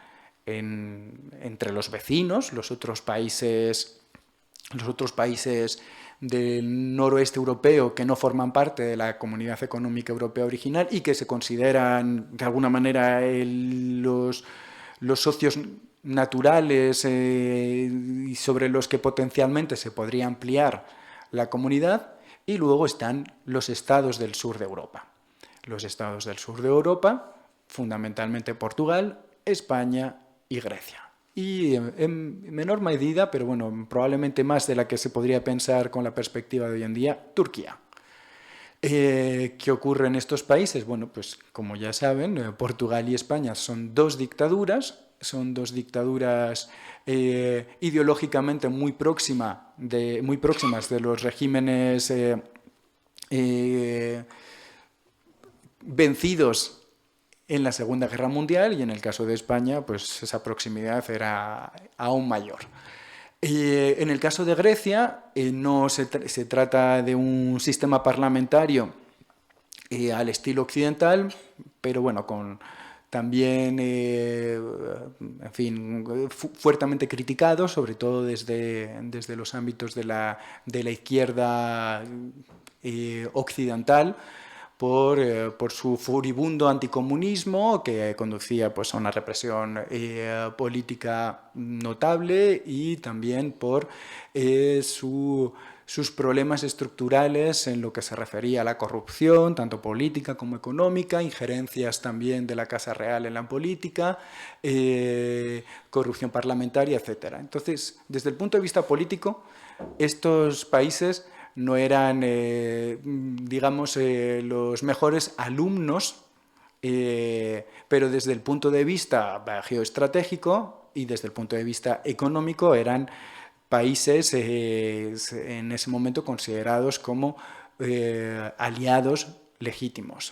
entre los vecinos, los otros países del noroeste europeo que no forman parte de la Comunidad Económica Europea original y que se consideran de alguna manera los socios naturales y sobre los que potencialmente se podría ampliar la comunidad. Y luego están los estados del sur de Europa. Los estados del sur de Europa, fundamentalmente Portugal, España y Grecia. Y en menor medida, pero bueno, probablemente más de la que se podría pensar con la perspectiva de hoy en día, Turquía. ¿Qué ocurre en estos países? Bueno, pues como ya saben, Portugal y España son dos dictaduras ideológicamente muy próximas de los regímenes vencidos en la Segunda Guerra Mundial, y en el caso de España, pues esa proximidad era aún mayor. En el caso de Grecia, no se trata de un sistema parlamentario al estilo occidental, pero bueno, también, en fin, fuertemente criticado, sobre todo desde los ámbitos de la izquierda occidental, por su furibundo anticomunismo, que conducía pues, a una represión política notable, y también por sus problemas estructurales en lo que se refería a la corrupción, tanto política como económica, injerencias también de la Casa Real en la política, corrupción parlamentaria, etc. Entonces, desde el punto de vista político, estos países no eran, digamos, los mejores alumnos, pero desde el punto de vista geoestratégico y desde el punto de vista económico eran países en ese momento considerados como aliados legítimos.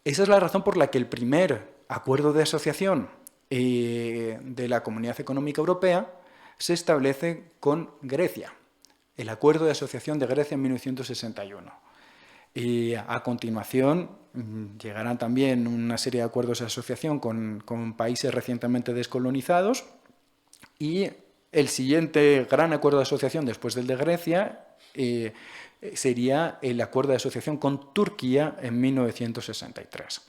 Esa es la razón por la que el primer acuerdo de asociación de la Comunidad Económica Europea se establece con Grecia. El Acuerdo de Asociación de Grecia en 1961. Y a continuación llegarán también una serie de acuerdos de asociación con países recientemente descolonizados, y el siguiente gran acuerdo de asociación después del de Grecia sería el Acuerdo de Asociación con Turquía en 1963.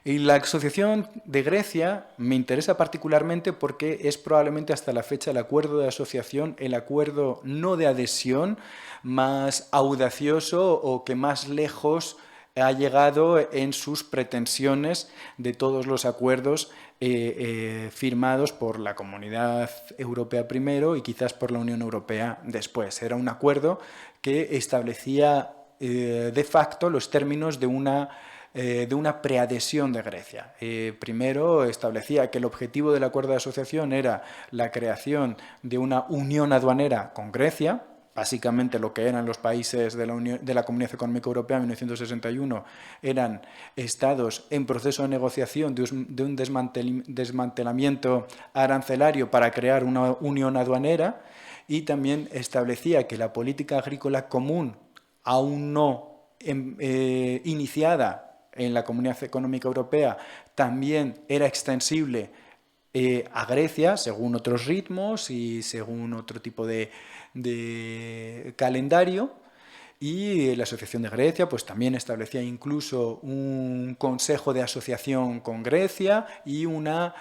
Y la asociación de Grecia me interesa particularmente porque es probablemente hasta la fecha el acuerdo de asociación, el acuerdo no de adhesión más audacioso o que más lejos ha llegado en sus pretensiones de todos los acuerdos firmados por la Comunidad Europea primero y quizás por la Unión Europea después. Era un acuerdo que establecía de facto los términos de una preadhesión de Grecia. Primero establecía que el objetivo del acuerdo de asociación era la creación de una unión aduanera con Grecia. Básicamente lo que eran los países de la Comunidad Económica Europea en 1961 eran estados en proceso de negociación de un desmantelamiento arancelario para crear una unión aduanera, y también establecía que la política agrícola común, aún no iniciada en la Comunidad Económica Europea, también era extensible a Grecia según otros ritmos y según otro tipo de calendario. Y la Asociación de Grecia pues, también establecía incluso un consejo de asociación con Grecia y una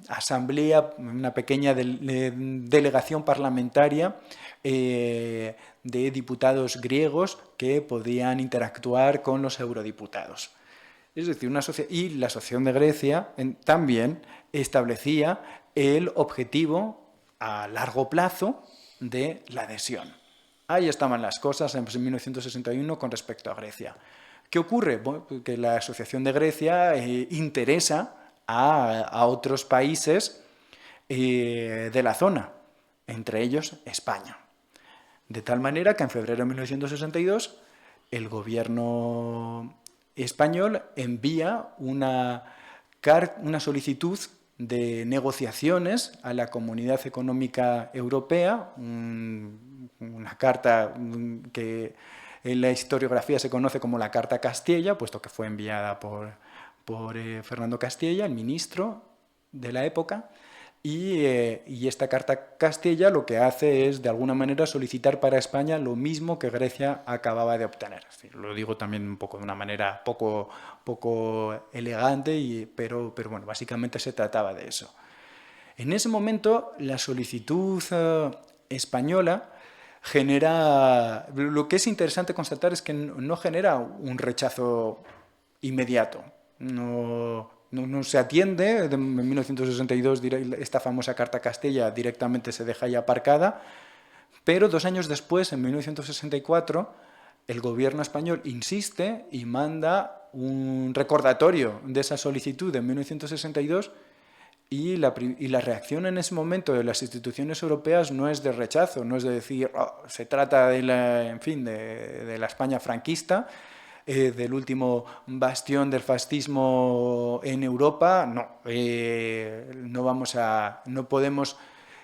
asamblea, una pequeña delegación parlamentaria de diputados griegos que podían interactuar con los eurodiputados. Es decir, y la Asociación de Grecia también establecía el objetivo a largo plazo de la adhesión. Ahí estaban las cosas en 1961 con respecto a Grecia. ¿Qué ocurre? Bueno, que la Asociación de Grecia interesa a otros países de la zona, entre ellos España. De tal manera que en febrero de 1962 el gobierno español envía una solicitud de negociaciones a la Comunidad Económica Europea, una carta que en la historiografía se conoce como la Carta Castella, puesto que fue enviada por Fernando Castella, el ministro de la época. Y esta Carta Castella lo que hace es, de alguna manera, solicitar para España lo mismo que Grecia acababa de obtener. Es decir, lo digo también un poco de una manera poco elegante, pero bueno, básicamente se trataba de eso. En ese momento, la solicitud española genera... Lo que es interesante constatar es que no genera un rechazo inmediato. No se atiende. En 1962 esta famosa Carta Castella directamente se deja ya aparcada, pero 2 años después, en 1964, el gobierno español insiste y manda un recordatorio de esa solicitud de 1962, y la reacción en ese momento de las instituciones europeas no es de rechazo, no es de decir se trata de la España franquista. del último bastión del fascismo en Europa, no, no podemos.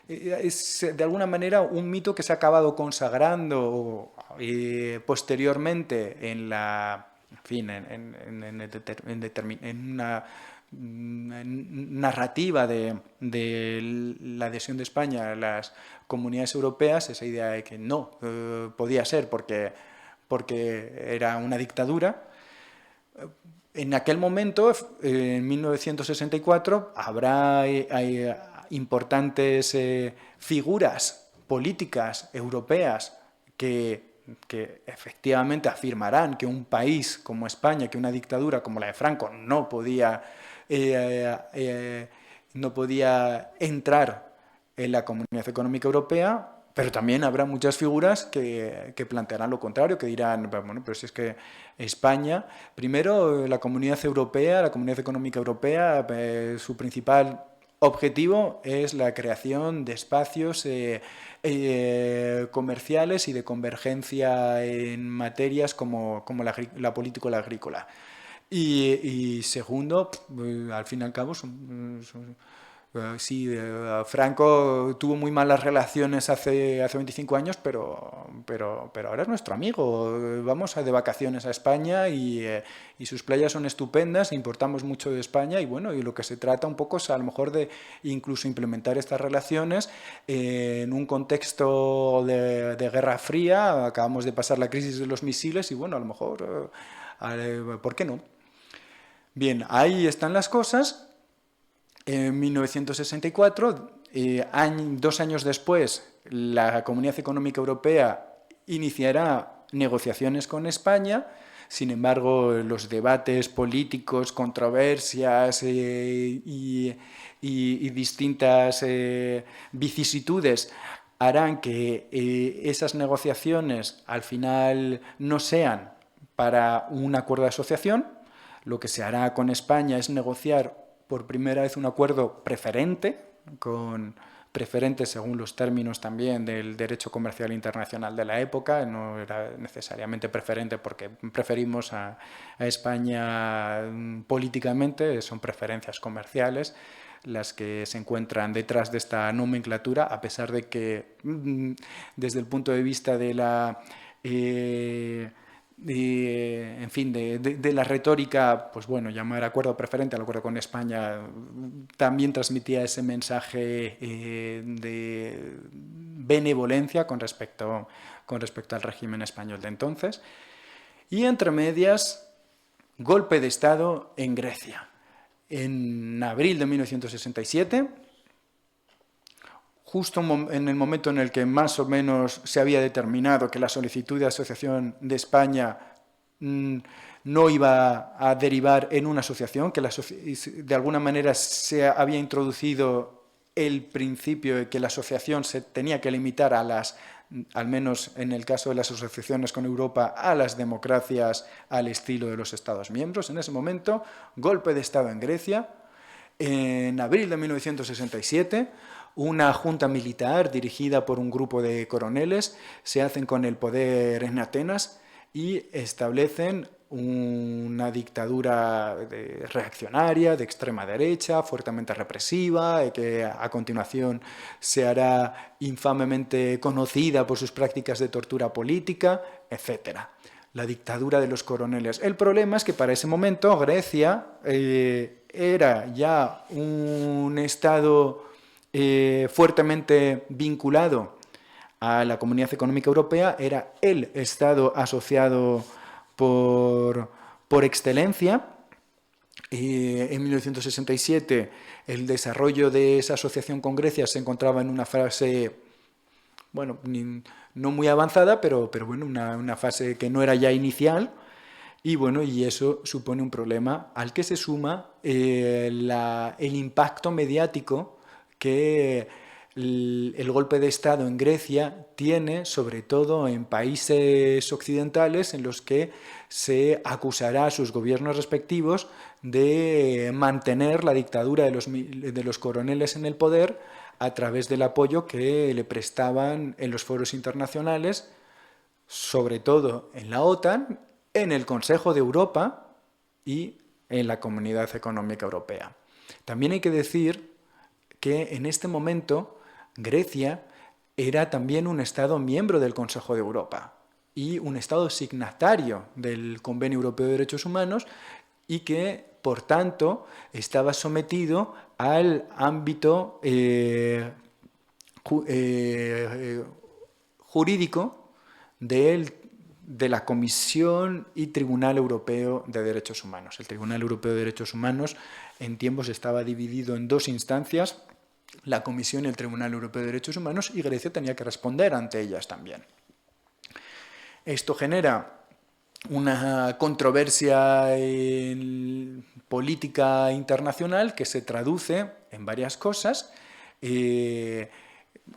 Es de alguna manera un mito que se ha acabado consagrando posteriormente en la, en fin, en una narrativa de la adhesión de España a las comunidades europeas, esa idea de que no podía ser porque era una dictadura. En aquel momento, en 1964, habrá importantes figuras políticas europeas que efectivamente afirmarán que un país como España, que una dictadura como la de Franco no podía entrar en la Comunidad Económica Europea, pero también habrá muchas figuras que plantearán lo contrario, que dirán, bueno, pero si es que España, primero la Comunidad Europea, la Comunidad Económica Europea, su principal objetivo es la creación de espacios comerciales y de convergencia en materias como la política o la agrícola. Y segundo, al fin y al cabo, sí, Franco tuvo muy malas relaciones hace 25 años, pero ahora es nuestro amigo. Vamos de vacaciones a España y sus playas son estupendas, importamos mucho de España y bueno, y lo que se trata un poco es a lo mejor de incluso implementar estas relaciones en un contexto de Guerra Fría. Acabamos de pasar la crisis de los misiles y bueno, a lo mejor, ¿por qué no? Bien, ahí están las cosas. En 1964, 2 años después, la Comunidad Económica Europea iniciará negociaciones con España. Sin embargo, los debates políticos, controversias y distintas vicisitudes harán que esas negociaciones al final no sean para un acuerdo de asociación. Lo que se hará con España es negociar por primera vez un acuerdo preferente, preferente según los términos también del derecho comercial internacional de la época. No era necesariamente preferente porque preferimos a España políticamente, son preferencias comerciales las que se encuentran detrás de esta nomenclatura, a pesar de que desde el punto de vista de la en fin, de la retórica, pues bueno, llamar acuerdo preferente al acuerdo con España también transmitía ese mensaje de benevolencia con respecto al régimen español de entonces. Y entre medias, golpe de Estado en Grecia. En abril de 1967, justo en el momento en el que más o menos se había determinado que la solicitud de asociación de España no iba a derivar en una asociación, que de alguna manera se había introducido el principio de que la asociación se tenía que limitar a al menos en el caso de las asociaciones con Europa, a las democracias al estilo de los Estados miembros. En ese momento, golpe de Estado en Grecia. En abril de 1967, una junta militar dirigida por un grupo de coroneles se hacen con el poder en Atenas y establecen una dictadura reaccionaria, de extrema derecha, fuertemente represiva, que a continuación se hará infamemente conocida por sus prácticas de tortura política, etc. La dictadura de los coroneles. El problema es que para ese momento Grecia era ya un estado fuertemente vinculado a la Comunidad Económica Europea, era el estado asociado por excelencia. En 1967 el desarrollo de esa asociación con Grecia se encontraba en una fase, bueno, no muy avanzada, pero bueno, una fase que no era ya inicial. Y bueno, y eso supone un problema al que se suma el impacto mediático que el golpe de Estado en Grecia tiene, sobre todo en países occidentales en los que se acusará a sus gobiernos respectivos de mantener la dictadura de los coroneles en el poder a través del apoyo que le prestaban en los foros internacionales, sobre todo en la OTAN en el Consejo de Europa y en la Comunidad Económica Europea. También hay que decir que en este momento Grecia era también un Estado miembro del Consejo de Europa y un Estado signatario del Convenio Europeo de Derechos Humanos y que, por tanto, estaba sometido al ámbito jurídico de la Comisión y Tribunal Europeo de Derechos Humanos. El Tribunal Europeo de Derechos Humanos en tiempos estaba dividido en dos instancias, la Comisión y el Tribunal Europeo de Derechos Humanos, y Grecia tenía que responder ante ellas también. Esto genera una controversia política internacional que se traduce en varias cosas.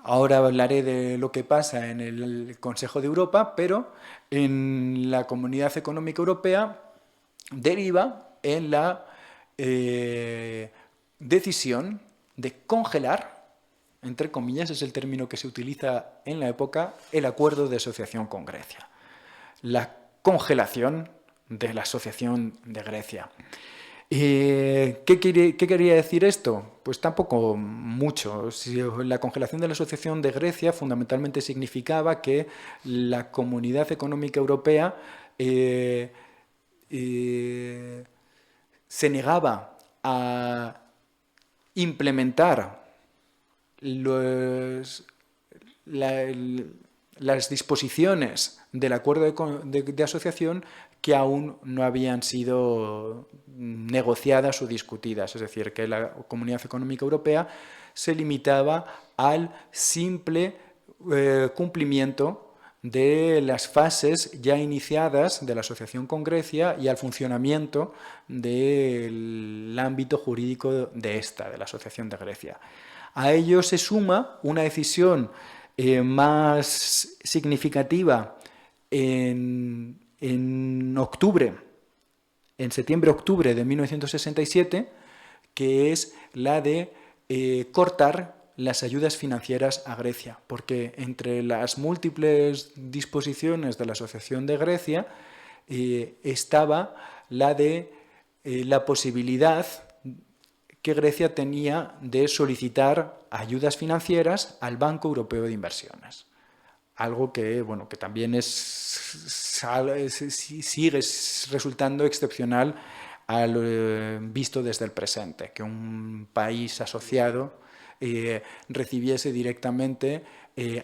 Ahora hablaré de lo que pasa en el Consejo de Europa, pero en la Comunidad Económica Europea deriva en la decisión de congelar, entre comillas, es el término que se utiliza en la época, el acuerdo de asociación con Grecia. La congelación de la asociación de Grecia. ¿Qué quería decir esto? Pues tampoco mucho. La congelación de la asociación de Grecia fundamentalmente significaba que la Comunidad Económica Europea se negaba a implementar las disposiciones del acuerdo de asociación que aún no habían sido negociadas o discutidas. Es decir, que la Comunidad Económica Europea se limitaba al simple cumplimiento de las fases ya iniciadas de la asociación con Grecia y al funcionamiento del ámbito jurídico de la asociación de Grecia. A ello se suma una decisión más significativa en septiembre-octubre de 1967, que es la de cortar las ayudas financieras a Grecia, porque entre las múltiples disposiciones de la Asociación de Grecia estaba la de la posibilidad que Grecia tenía de solicitar ayudas financieras al Banco Europeo de Inversiones. Algo que, bueno, que también sigue resultando excepcional visto desde el presente, que un país asociado recibiese directamente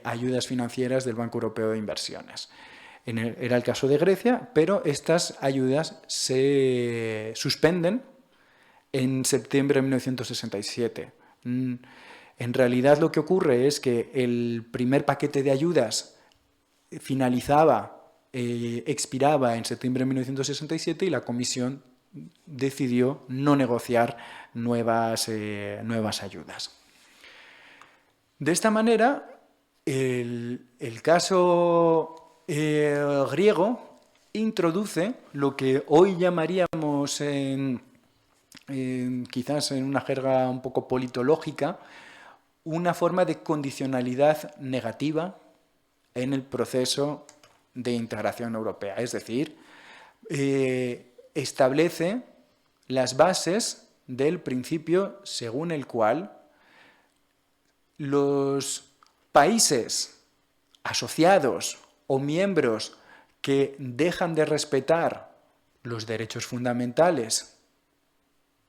ayudas financieras del Banco Europeo de Inversiones. Era el caso de Grecia, pero estas ayudas se suspenden en septiembre de 1967. En realidad lo que ocurre es que el primer paquete de ayudas expiraba en septiembre de 1967 y la Comisión decidió no negociar nuevas ayudas. De esta manera, el caso griego introduce lo que hoy llamaríamos, quizás en una jerga un poco politológica, una forma de condicionalidad negativa en el proceso de integración europea. Es decir, establece las bases del principio según el cual los países asociados o miembros que dejan de respetar los derechos fundamentales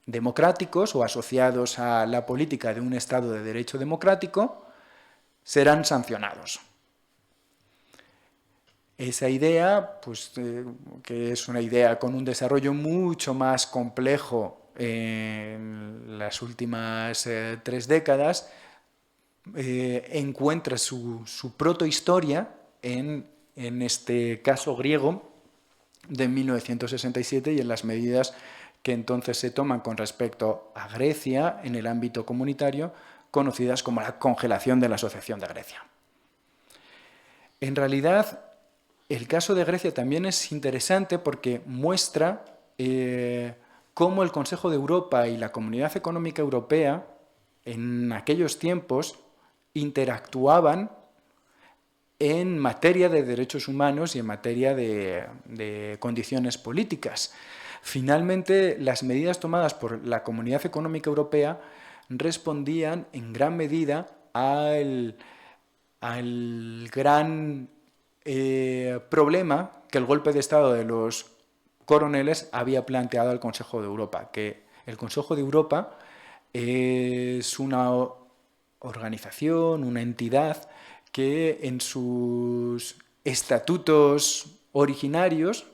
democráticos o asociados a la política de un Estado de derecho democrático serán sancionados. Esa idea, pues, que es una idea con un desarrollo mucho más complejo en las últimas 3 décadas, encuentra su protohistoria en este caso griego de 1967 y en las medidas que entonces se toman con respecto a Grecia en el ámbito comunitario, conocidas como la congelación de la Asociación de Grecia. En realidad, el caso de Grecia también es interesante porque muestra cómo el Consejo de Europa y la Comunidad Económica Europea en aquellos tiempos interactuaban en materia de derechos humanos y en materia de condiciones políticas. Finalmente, las medidas tomadas por la Comunidad Económica Europea respondían en gran medida al gran problema que el golpe de Estado de los coroneles había planteado al Consejo de Europa, que el Consejo de Europa es una organización, una entidad que en sus estatutos originarios,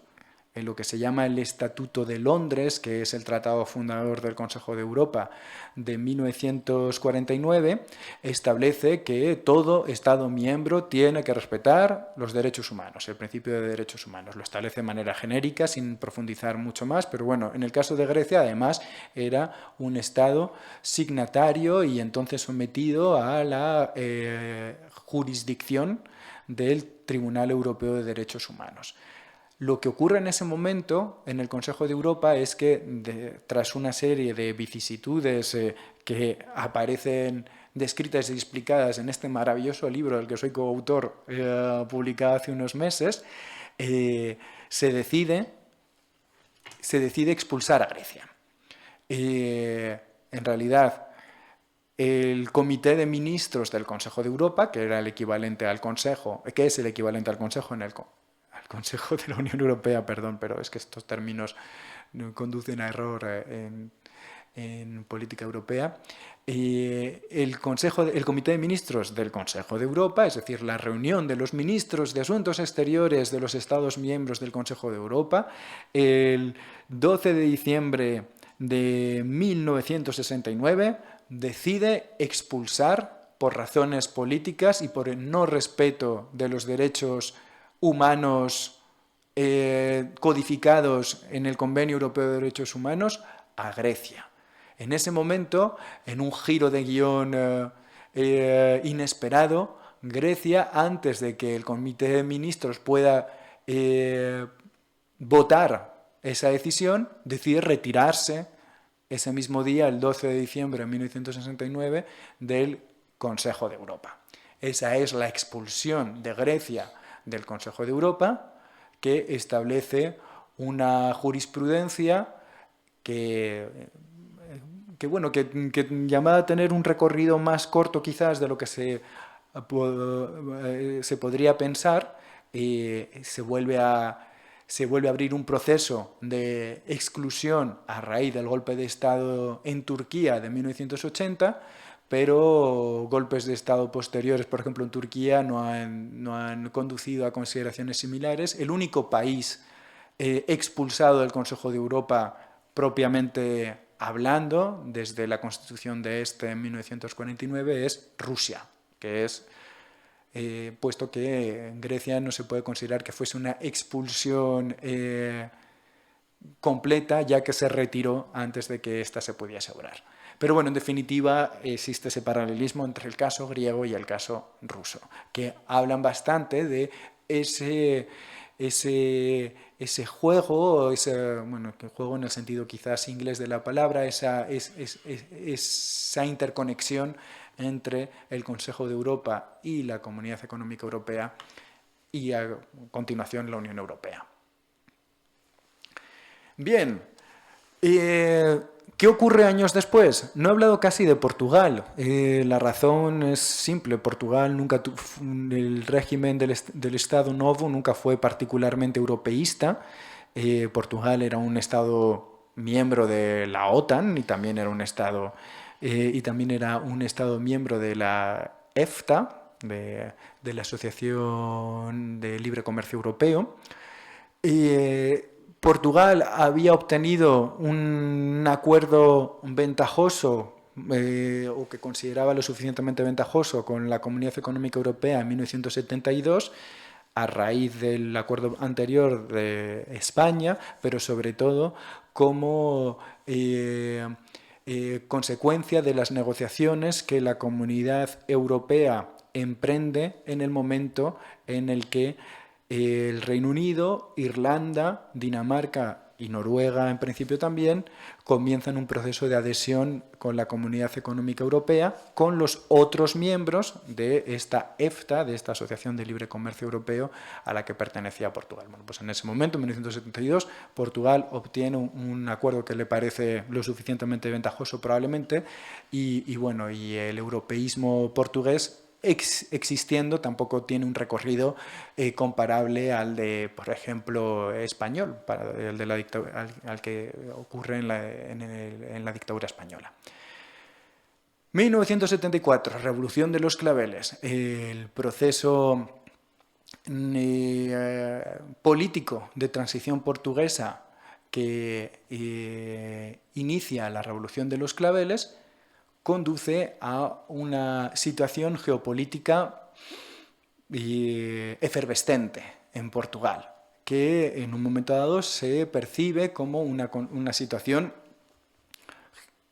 en lo que se llama el Estatuto de Londres, que es el tratado fundador del Consejo de Europa de 1949, establece que todo Estado miembro tiene que respetar los derechos humanos, el principio de derechos humanos. Lo establece de manera genérica, sin profundizar mucho más, pero bueno, en el caso de Grecia, además, era un Estado signatario y entonces sometido a la jurisdicción del Tribunal Europeo de Derechos Humanos. Lo que ocurre en ese momento en el Consejo de Europa es que tras una serie de vicisitudes que aparecen descritas y explicadas en este maravilloso libro del que soy coautor, publicado hace unos meses, se decide expulsar a Grecia. En realidad, el Comité de Ministros del Consejo de Europa, que era el equivalente al Consejo, que es el equivalente al Consejo en el Consejo de la Unión Europea, perdón, pero es que estos términos conducen a error en política europea. El Comité de Ministros del Consejo de Europa, es decir, la reunión de los ministros de Asuntos Exteriores de los Estados miembros del Consejo de Europa, el 12 de diciembre de 1969, decide expulsar, por razones políticas y por el no respeto de los derechos humanos codificados en el Convenio Europeo de Derechos Humanos, a Grecia. En ese momento, en un giro de guión inesperado, Grecia, antes de que el Comité de Ministros pueda votar esa decisión, decide retirarse ese mismo día, el 12 de diciembre de 1969, del Consejo de Europa. Esa es la expulsión de Grecia del Consejo de Europa, que establece una jurisprudencia que llamada a tener un recorrido más corto quizás de lo que se podría pensar, se vuelve a abrir un proceso de exclusión a raíz del golpe de Estado en Turquía de 1980, pero golpes de Estado posteriores, por ejemplo en Turquía, no han conducido a consideraciones similares. El único país expulsado del Consejo de Europa propiamente hablando, desde la constitución de en 1949, es Rusia, que es, puesto que en Grecia no se puede considerar que fuese una expulsión completa, ya que se retiró antes de que ésta se pudiese obrar. Pero bueno, en definitiva, existe ese paralelismo entre el caso griego y el caso ruso, que hablan bastante de ese juego, que juego en el sentido quizás inglés de la palabra, esa interconexión entre el Consejo de Europa y la Comunidad Económica Europea y a continuación la Unión Europea. Bien, ¿qué ocurre años después? No he hablado casi de Portugal. La razón es simple. Portugal el régimen del Estado Novo nunca fue particularmente europeísta. Portugal era un Estado miembro de la OTAN y también era un Estado miembro de la EFTA, de la Asociación de Libre Comercio Europeo. Portugal había obtenido un acuerdo ventajoso o que consideraba lo suficientemente ventajoso con la Comunidad Económica Europea en 1972 a raíz del acuerdo anterior de España, pero sobre todo como consecuencia de las negociaciones que la Comunidad Europea emprende en el momento en el que el Reino Unido, Irlanda, Dinamarca y Noruega en principio también, comienzan un proceso de adhesión con la Comunidad Económica Europea, con los otros miembros de esta EFTA, de esta Asociación de Libre Comercio Europeo, a la que pertenecía Portugal. Bueno, pues en ese momento, en 1972, Portugal obtiene un acuerdo que le parece lo suficientemente ventajoso probablemente, y el europeísmo portugués existiendo tampoco tiene un recorrido comparable al de, por ejemplo, español, el de al que ocurre en la dictadura española. 1974, Revolución de los Claveles, el proceso político de transición portuguesa que inicia la Revolución de los Claveles conduce a una situación geopolítica efervescente en Portugal, que en un momento dado se percibe como una situación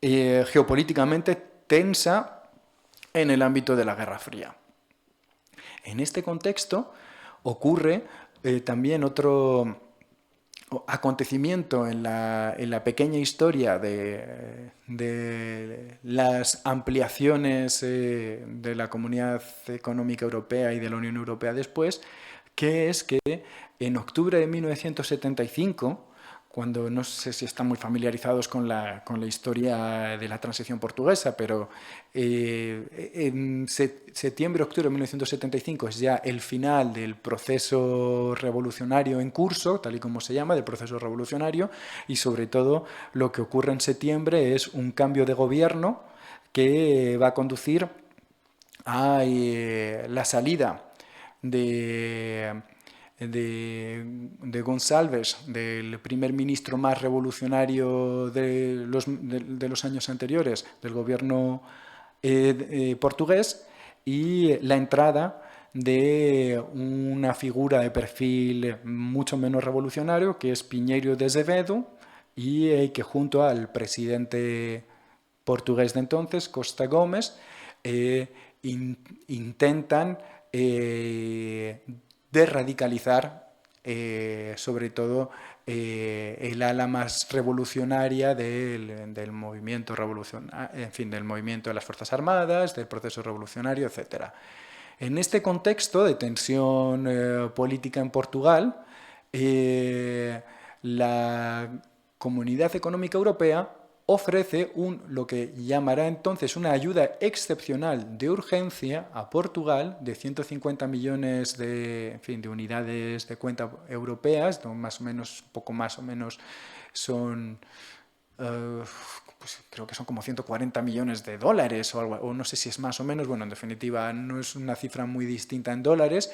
geopolíticamente tensa en el ámbito de la Guerra Fría. En este contexto ocurre también otro acontecimiento en la pequeña historia de las ampliaciones de la Comunidad Económica Europea y de la Unión Europea después, que es que en octubre de 1975, cuando no sé si están muy familiarizados con la historia de la transición portuguesa, pero en septiembre-octubre de 1975 es ya el final del proceso revolucionario en curso, tal y como se llama, del proceso revolucionario, y sobre todo lo que ocurre en septiembre es un cambio de gobierno que va a conducir a la salida de Gonçalves, del primer ministro más revolucionario de los años anteriores del gobierno portugués, y la entrada de una figura de perfil mucho menos revolucionario, que es Pinheiro de Azevedo, y que junto al presidente portugués de entonces, Costa Gomes, intentan radicalizar sobre todo el ala más revolucionaria del movimiento del movimiento de las Fuerzas Armadas, del proceso revolucionario, etc. En este contexto de tensión política en Portugal, la Comunidad Económica Europea ofrece lo que llamará entonces una ayuda excepcional de urgencia a Portugal de 150 millones de unidades de cuenta europeas, más o menos, poco más o menos son, pues creo que son como 140 millones de dólares o algo, o no sé si es más o menos, bueno, en definitiva no es una cifra muy distinta en dólares,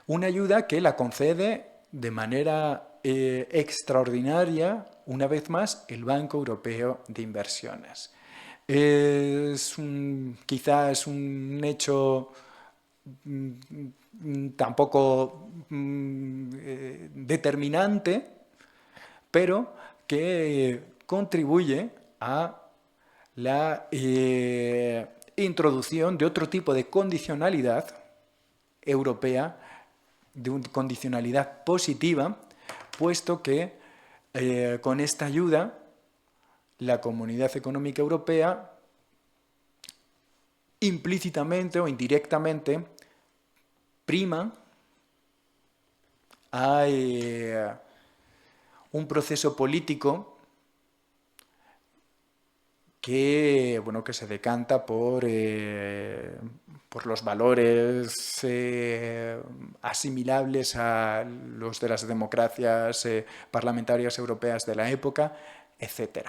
una ayuda que la concede de manera extraordinaria, una vez más, el Banco Europeo de Inversiones. Quizás es un hecho tampoco determinante, pero que contribuye a la introducción de otro tipo de condicionalidad europea, de una condicionalidad positiva, puesto que con esta ayuda la Comunidad Económica Europea implícitamente o indirectamente prima a un proceso político que se decanta por los valores asimilables a los de las democracias parlamentarias europeas de la época, etc.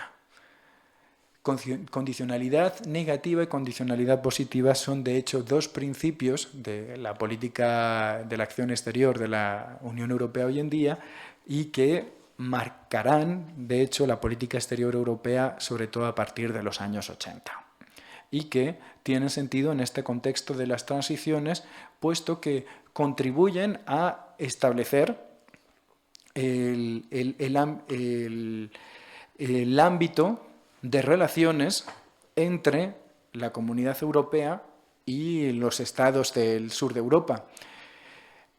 Condicionalidad negativa y condicionalidad positiva son, de hecho, dos principios de la política de la acción exterior de la Unión Europea hoy en día, y que marcarán, de hecho, la política exterior europea, sobre todo a partir de los años 80. Y que tienen sentido en este contexto de las transiciones, puesto que contribuyen a establecer el ámbito de relaciones entre la Comunidad Europea y los estados del sur de Europa.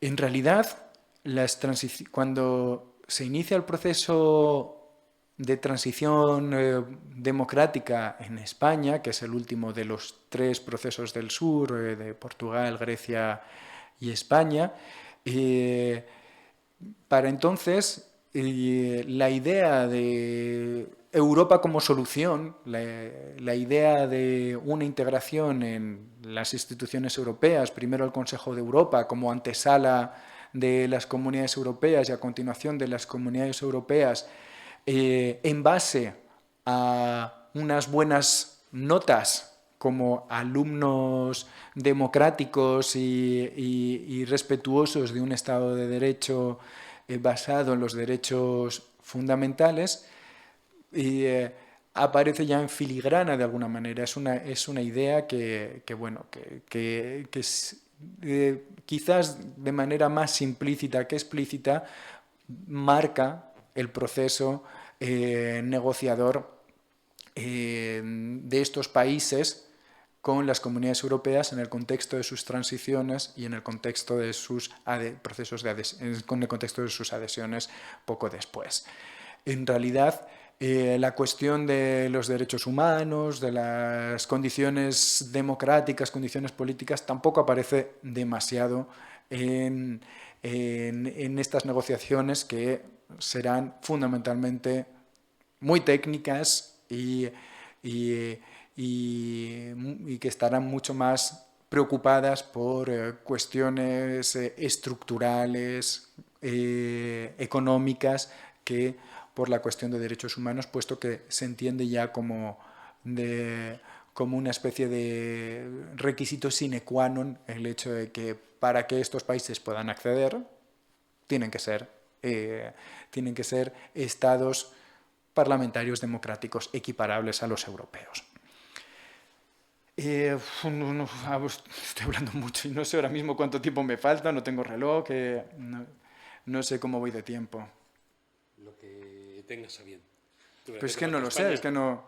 En realidad, cuando se inicia el proceso de transición democrática en España, que es el último de los 3 procesos del sur, de Portugal, Grecia y España. Para entonces, la idea de Europa como solución, la idea de una integración en las instituciones europeas, primero el Consejo de Europa como antesala de las comunidades europeas y a continuación de las comunidades europeas, en base a unas buenas notas como alumnos democráticos y respetuosos de un Estado de Derecho basado en los derechos fundamentales, aparece ya en filigrana de alguna manera. Es una idea que quizás de manera más implícita que explícita marca el proceso negociador de estos países con las comunidades europeas en el contexto de sus transiciones y en el contexto de sus con el contexto de sus adhesiones poco después. En realidad, la cuestión de los derechos humanos, de las condiciones democráticas, condiciones políticas, tampoco aparece demasiado en estas negociaciones, que serán fundamentalmente muy técnicas y que estarán mucho más preocupadas por cuestiones estructurales, económicas, que por la cuestión de derechos humanos, puesto que se entiende ya como una especie de requisito sine qua non el hecho de que para que estos países puedan acceder tienen que ser estados parlamentarios democráticos equiparables a los europeos. Estoy hablando mucho y no sé ahora mismo cuánto tiempo me falta, no tengo reloj, no sé cómo voy de tiempo. Lo que tengas a bien. Pues es que no lo sé, es que no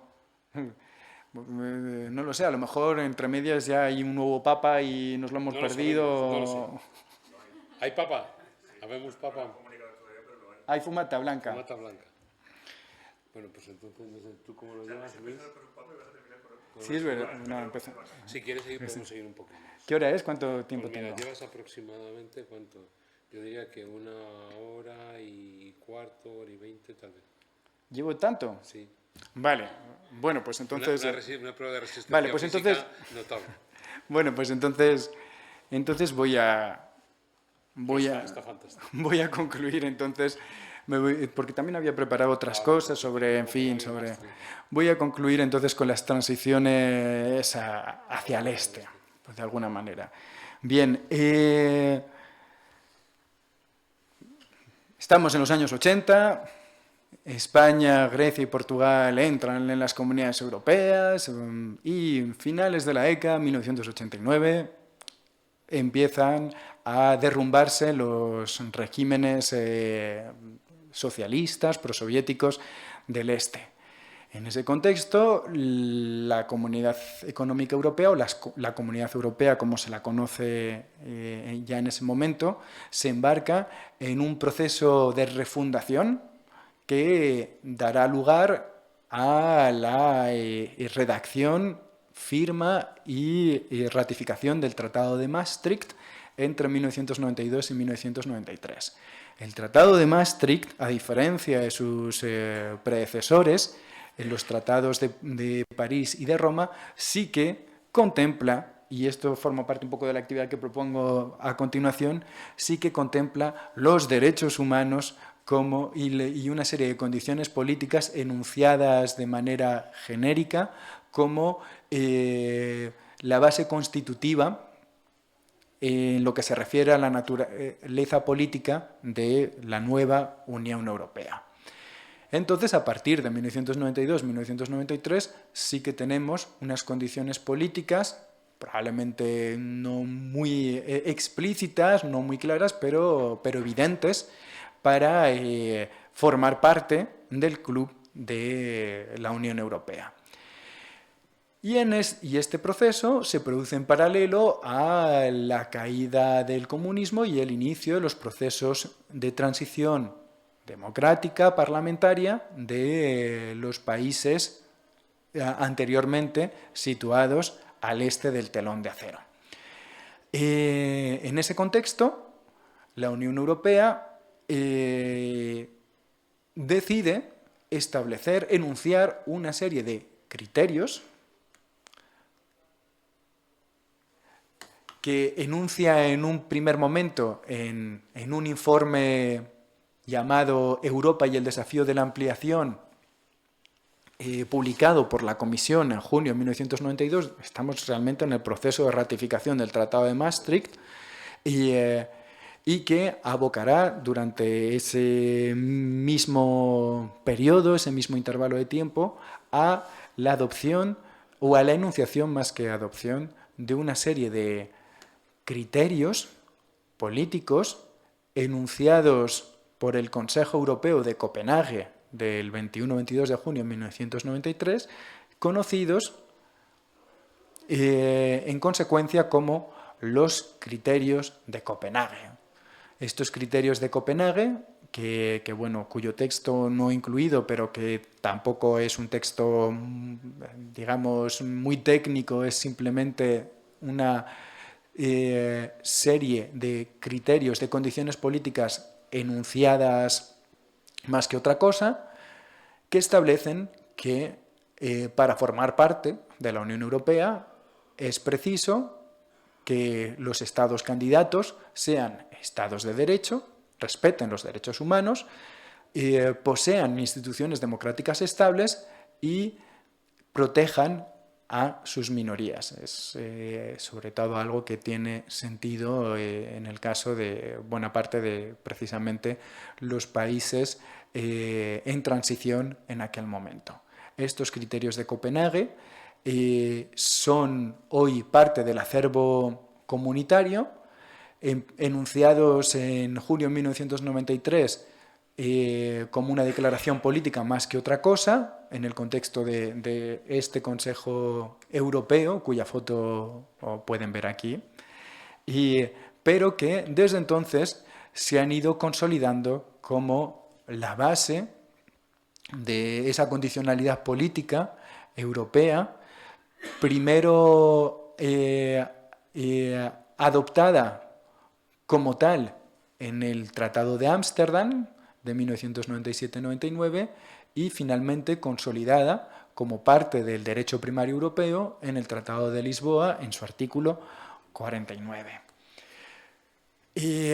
lo sé, a lo mejor entre medias ya hay un nuevo papa y nos lo hemos perdido. No lo sé. ¿Hay papa? ¿Habemos papa? Hay fumata blanca. Fumata blanca. Bueno, pues entonces, no sé, ¿tú cómo lo llevas, Luis? Sí, es verdad. No, si quieres seguir, podemos seguir un poco más. ¿Qué hora es? ¿Cuánto tiempo Pues mira, tengo? llevas aproximadamente, ¿cuánto? Yo diría que 1 hora y cuarto, 1 hora y 20, tal vez. ¿Llevo tanto? Sí. Vale, bueno, pues entonces... Una prueba de resistencia vale, pues física entonces, notable. Bueno, pues entonces voy a Está fantástico. Voy a concluir entonces, porque también había preparado otras cosas sobre, en fin, voy a concluir entonces con las transiciones hacia el este, pues de alguna manera. Bien, estamos en los años 80, España, Grecia y Portugal entran en las comunidades europeas y en finales de la década, 1989, empiezan a derrumbarse los regímenes socialistas, prosoviéticos del este. En ese contexto, la Comunidad Económica Europea, o la Comunidad Europea como se la conoce ya en ese momento, se embarca en un proceso de refundación que dará lugar a la redacción, firma y ratificación del Tratado de Maastricht entre 1992 y 1993. El Tratado de Maastricht, a diferencia de sus predecesores, en los tratados de París y de Roma, sí que contempla, y esto forma parte un poco de la actividad que propongo a continuación, sí que contempla los derechos humanos y una serie de condiciones políticas enunciadas de manera genérica como la base constitutiva en lo que se refiere a la naturaleza política de la nueva Unión Europea. Entonces, a partir de 1992-1993, sí que tenemos unas condiciones políticas, probablemente no muy explícitas, no muy claras, pero evidentes, para formar parte del club de la Unión Europea. Y este proceso se produce en paralelo a la caída del comunismo y el inicio de los procesos de transición democrática, parlamentaria de los países anteriormente situados al este del telón de acero. En ese contexto, la Unión Europea decide establecer, enunciar una serie de criterios que enuncia en un primer momento en un informe llamado Europa y el desafío de la ampliación, publicado por la Comisión en junio de 1992. Estamos realmente en el proceso de ratificación del Tratado de Maastricht y que abocará durante ese mismo periodo, ese mismo intervalo de tiempo, a la adopción o a la enunciación más que adopción de una serie de criterios políticos enunciados por el Consejo Europeo de Copenhague del 21-22 de junio de 1993, conocidos en consecuencia como los criterios de Copenhague. Estos criterios de Copenhague, bueno, cuyo texto no he incluido, pero que tampoco es un texto, digamos, muy técnico, es simplemente una serie de criterios, de condiciones políticas enunciadas más que otra cosa, que establecen que para formar parte de la Unión Europea es preciso que los estados candidatos sean estados de derecho, respeten los derechos humanos, posean instituciones democráticas estables y protejan a sus minorías. Es sobre todo algo que tiene sentido en el caso de buena parte de precisamente los países en transición en aquel momento. Estos criterios de Copenhague son hoy parte del acervo comunitario, enunciados en junio de 1993 como una declaración política más que otra cosa, en el contexto de este Consejo Europeo, cuya foto pueden ver aquí, pero que desde entonces se han ido consolidando como la base de esa condicionalidad política europea, primero adoptada como tal en el Tratado de Ámsterdam de 1997-99 y finalmente consolidada como parte del derecho primario europeo en el Tratado de Lisboa en su artículo 49. Y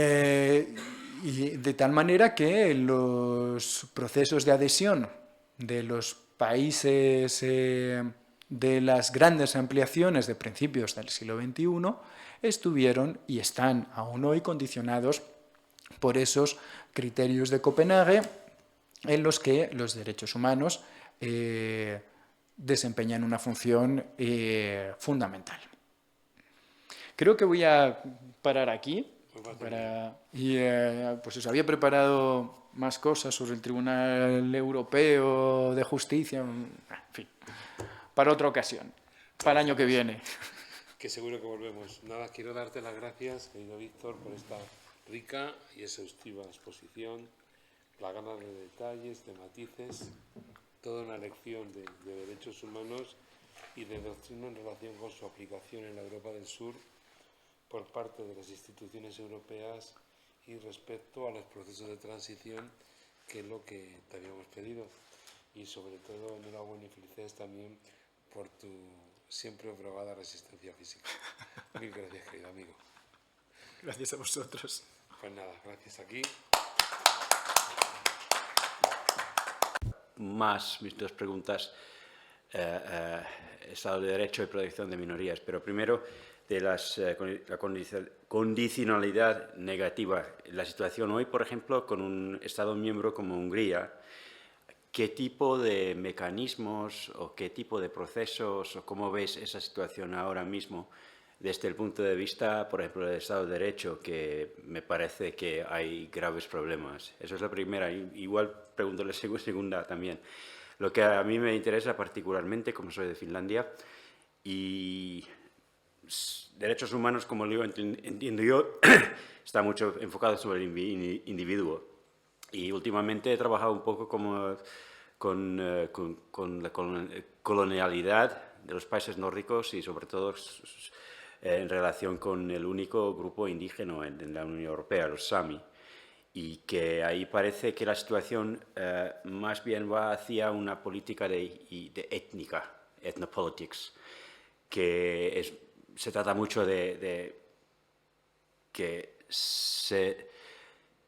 de tal manera que los procesos de adhesión de los países de las grandes ampliaciones de principios del siglo XXI estuvieron y están aún hoy condicionados por esos criterios de Copenhague en los que los derechos humanos desempeñan una función fundamental. Creo que voy a parar aquí. Pues os había preparado más cosas sobre el Tribunal Europeo de Justicia, en fin, para otra ocasión, para el año que viene. Que seguro que volvemos. Nada, quiero darte las gracias, querido Víctor, por esta rica y exhaustiva exposición, la gana de detalles, de matices, toda una lección de derechos humanos y de doctrina en relación con su aplicación en la Europa del Sur por parte de las instituciones europeas y respecto a los procesos de transición, que es lo que te habíamos pedido. Y sobre todo, enhorabuena y felicidades también por tu siempre probada resistencia física. Mil gracias, querido amigo. Gracias a vosotros. Pues nada, gracias aquí. Mis dos preguntas, Estado de Derecho y protección de minorías, pero primero de la condicionalidad negativa. La situación hoy, por ejemplo, con un Estado miembro como Hungría, ¿qué tipo de mecanismos o qué tipo de procesos o cómo ves esa situación ahora mismo desde el punto de vista, por ejemplo, del Estado de Derecho, que me parece que hay graves problemas? Eso es la primera. Igual pregunto la segunda también. Lo que a mí me interesa particularmente, como soy de Finlandia, y derechos humanos, como lo entiendo yo, está mucho enfocado sobre el individuo. Y últimamente he trabajado un poco como con la colonialidad de los países nórdicos y sobre todo en relación con el único grupo indígena en la Unión Europea, los Sami, y que ahí parece que la situación más bien va hacia una política de étnica, ethnopolitics, que se trata mucho de que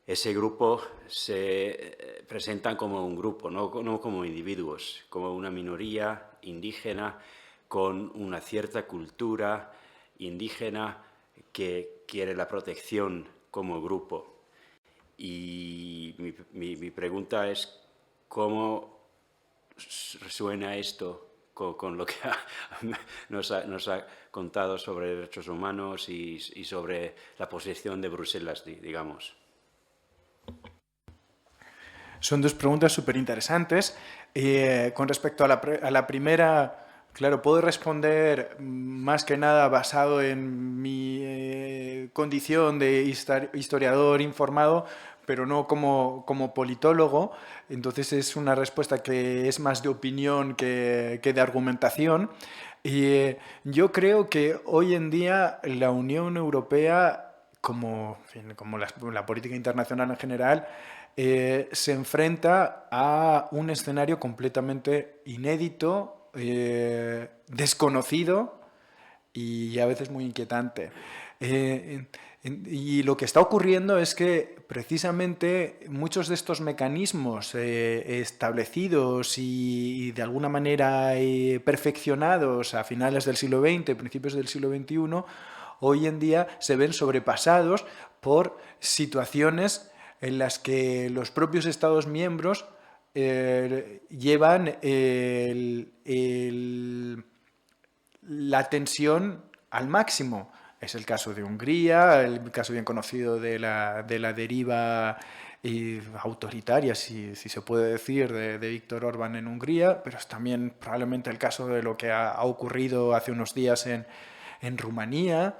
ese grupo se presentan como un grupo, no como individuos, como una minoría indígena con una cierta cultura indígena que quiere la protección como grupo. Y mi pregunta es, ¿cómo resuena esto con lo que nos ha contado sobre derechos humanos y sobre la posición de Bruselas, digamos? Son dos preguntas súper interesantes. Con respecto a la primera, claro, puedo responder más que nada basado en mi condición de historiador informado, pero no como politólogo. Entonces es una respuesta que es más de opinión que de argumentación. Yo creo que hoy en día la Unión Europea, como la política internacional en general, se enfrenta a un escenario completamente inédito, desconocido y a veces muy inquietante. Y lo que está ocurriendo es que precisamente muchos de estos mecanismos establecidos y de alguna manera perfeccionados a finales del siglo XX, principios del siglo XXI, hoy en día se ven sobrepasados por situaciones en las que los propios Estados miembros llevan la tensión al máximo. Es el caso de Hungría, el caso bien conocido de la deriva autoritaria, si se puede decir, de Víctor Orbán en Hungría, pero es también probablemente el caso de lo que ha ocurrido hace unos días en Rumanía.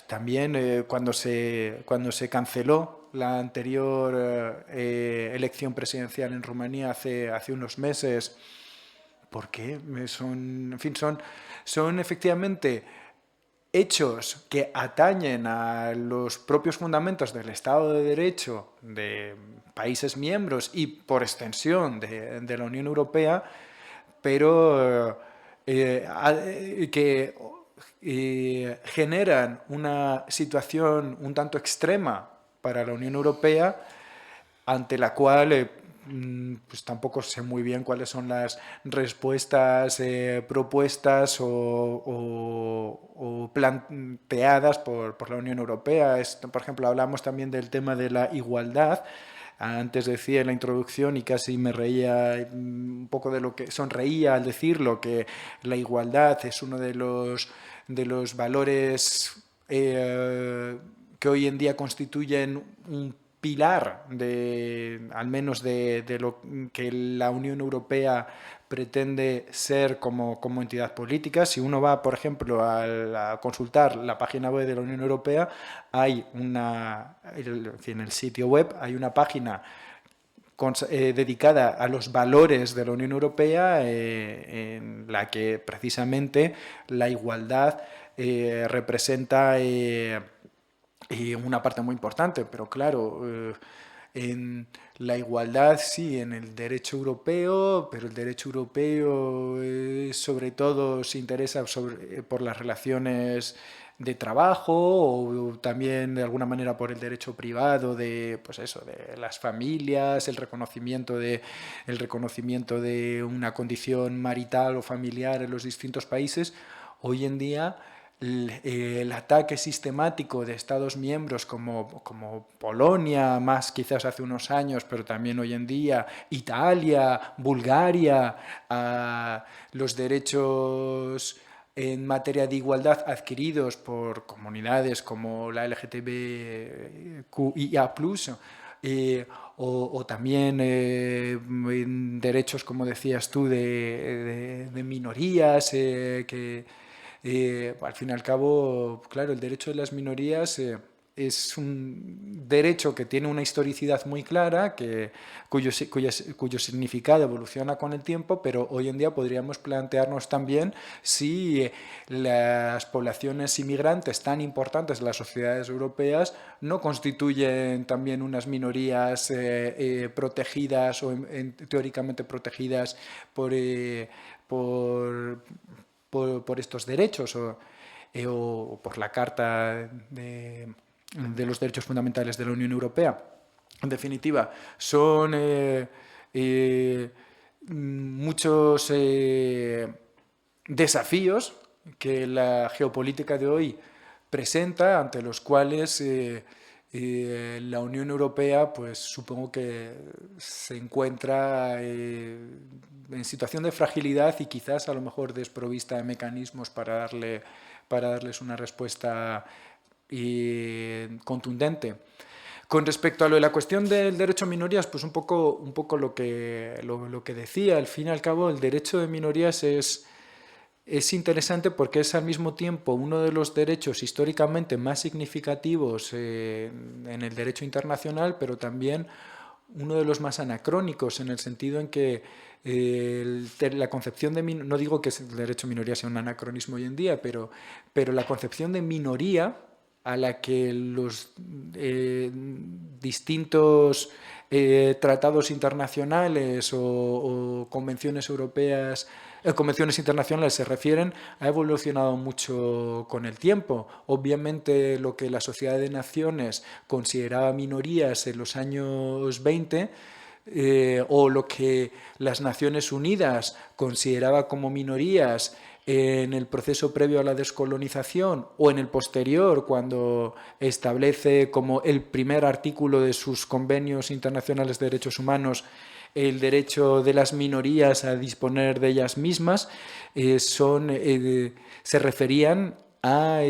También cuando se canceló la anterior elección presidencial en Rumanía hace unos meses. ¿Por qué? En fin, son efectivamente hechos que atañen a los propios fundamentos del Estado de Derecho de países miembros y, por extensión, de la Unión Europea, pero que generan una situación un tanto extrema para la Unión Europea, ante la cual pues tampoco sé muy bien cuáles son las respuestas propuestas o planteadas por la Unión Europea. Por ejemplo, hablamos también del tema de la igualdad. Antes decía en la introducción y casi me reía un poco de lo que sonreía al decirlo, que la igualdad es uno de los valores que hoy en día constituyen un pilar al menos de lo que la Unión Europea pretende ser como entidad política. Si uno va, por ejemplo, a consultar la página web de la Unión Europea, hay en el sitio web hay una página dedicada a los valores de la Unión Europea, en la que precisamente la igualdad representa una parte muy importante, pero claro, en la igualdad sí, en el derecho europeo, pero el derecho europeo sobre todo se interesa por las relaciones de trabajo o también de alguna manera por el derecho privado de, pues eso, de las familias, el reconocimiento de una condición marital o familiar en los distintos países. Hoy en día el ataque sistemático de Estados miembros como Polonia, más quizás hace unos años, pero también hoy en día, Italia, Bulgaria, a los derechos en materia de igualdad adquiridos por comunidades como la LGTBQIA+, o también derechos, como decías tú, de minorías que al fin y al cabo, claro, el derecho de las minorías es un derecho que tiene una historicidad muy clara, cuyo significado evoluciona con el tiempo, pero hoy en día podríamos plantearnos también si las poblaciones inmigrantes tan importantes de las sociedades europeas no constituyen también unas minorías protegidas o teóricamente protegidas por estos derechos o por la Carta de los Derechos Fundamentales de la Unión Europea. En definitiva, son muchos desafíos que la geopolítica de hoy presenta, ante los cuales la Unión Europea, pues supongo que se encuentra en situación de fragilidad y quizás a lo mejor desprovista de mecanismos para darles una respuesta contundente. Con respecto a lo de la cuestión del derecho a minorías, pues un poco lo que decía. Al fin y al cabo, el derecho de minorías es interesante porque es al mismo tiempo uno de los derechos históricamente más significativos en el derecho internacional, pero también uno de los más anacrónicos, en el sentido en que la concepción de no digo que el derecho a minoría sea un anacronismo hoy en día, pero la concepción de minoría a la que los distintos tratados internacionales o convenciones europeas, convenciones internacionales se refieren, ha evolucionado mucho con el tiempo. Obviamente lo que la Sociedad de Naciones consideraba minorías en los años 20 o lo que las Naciones Unidas consideraba como minorías en el proceso previo a la descolonización o en el posterior, cuando establece como el primer artículo de sus convenios internacionales de derechos humanos el derecho de las minorías a disponer de ellas mismas, se referían a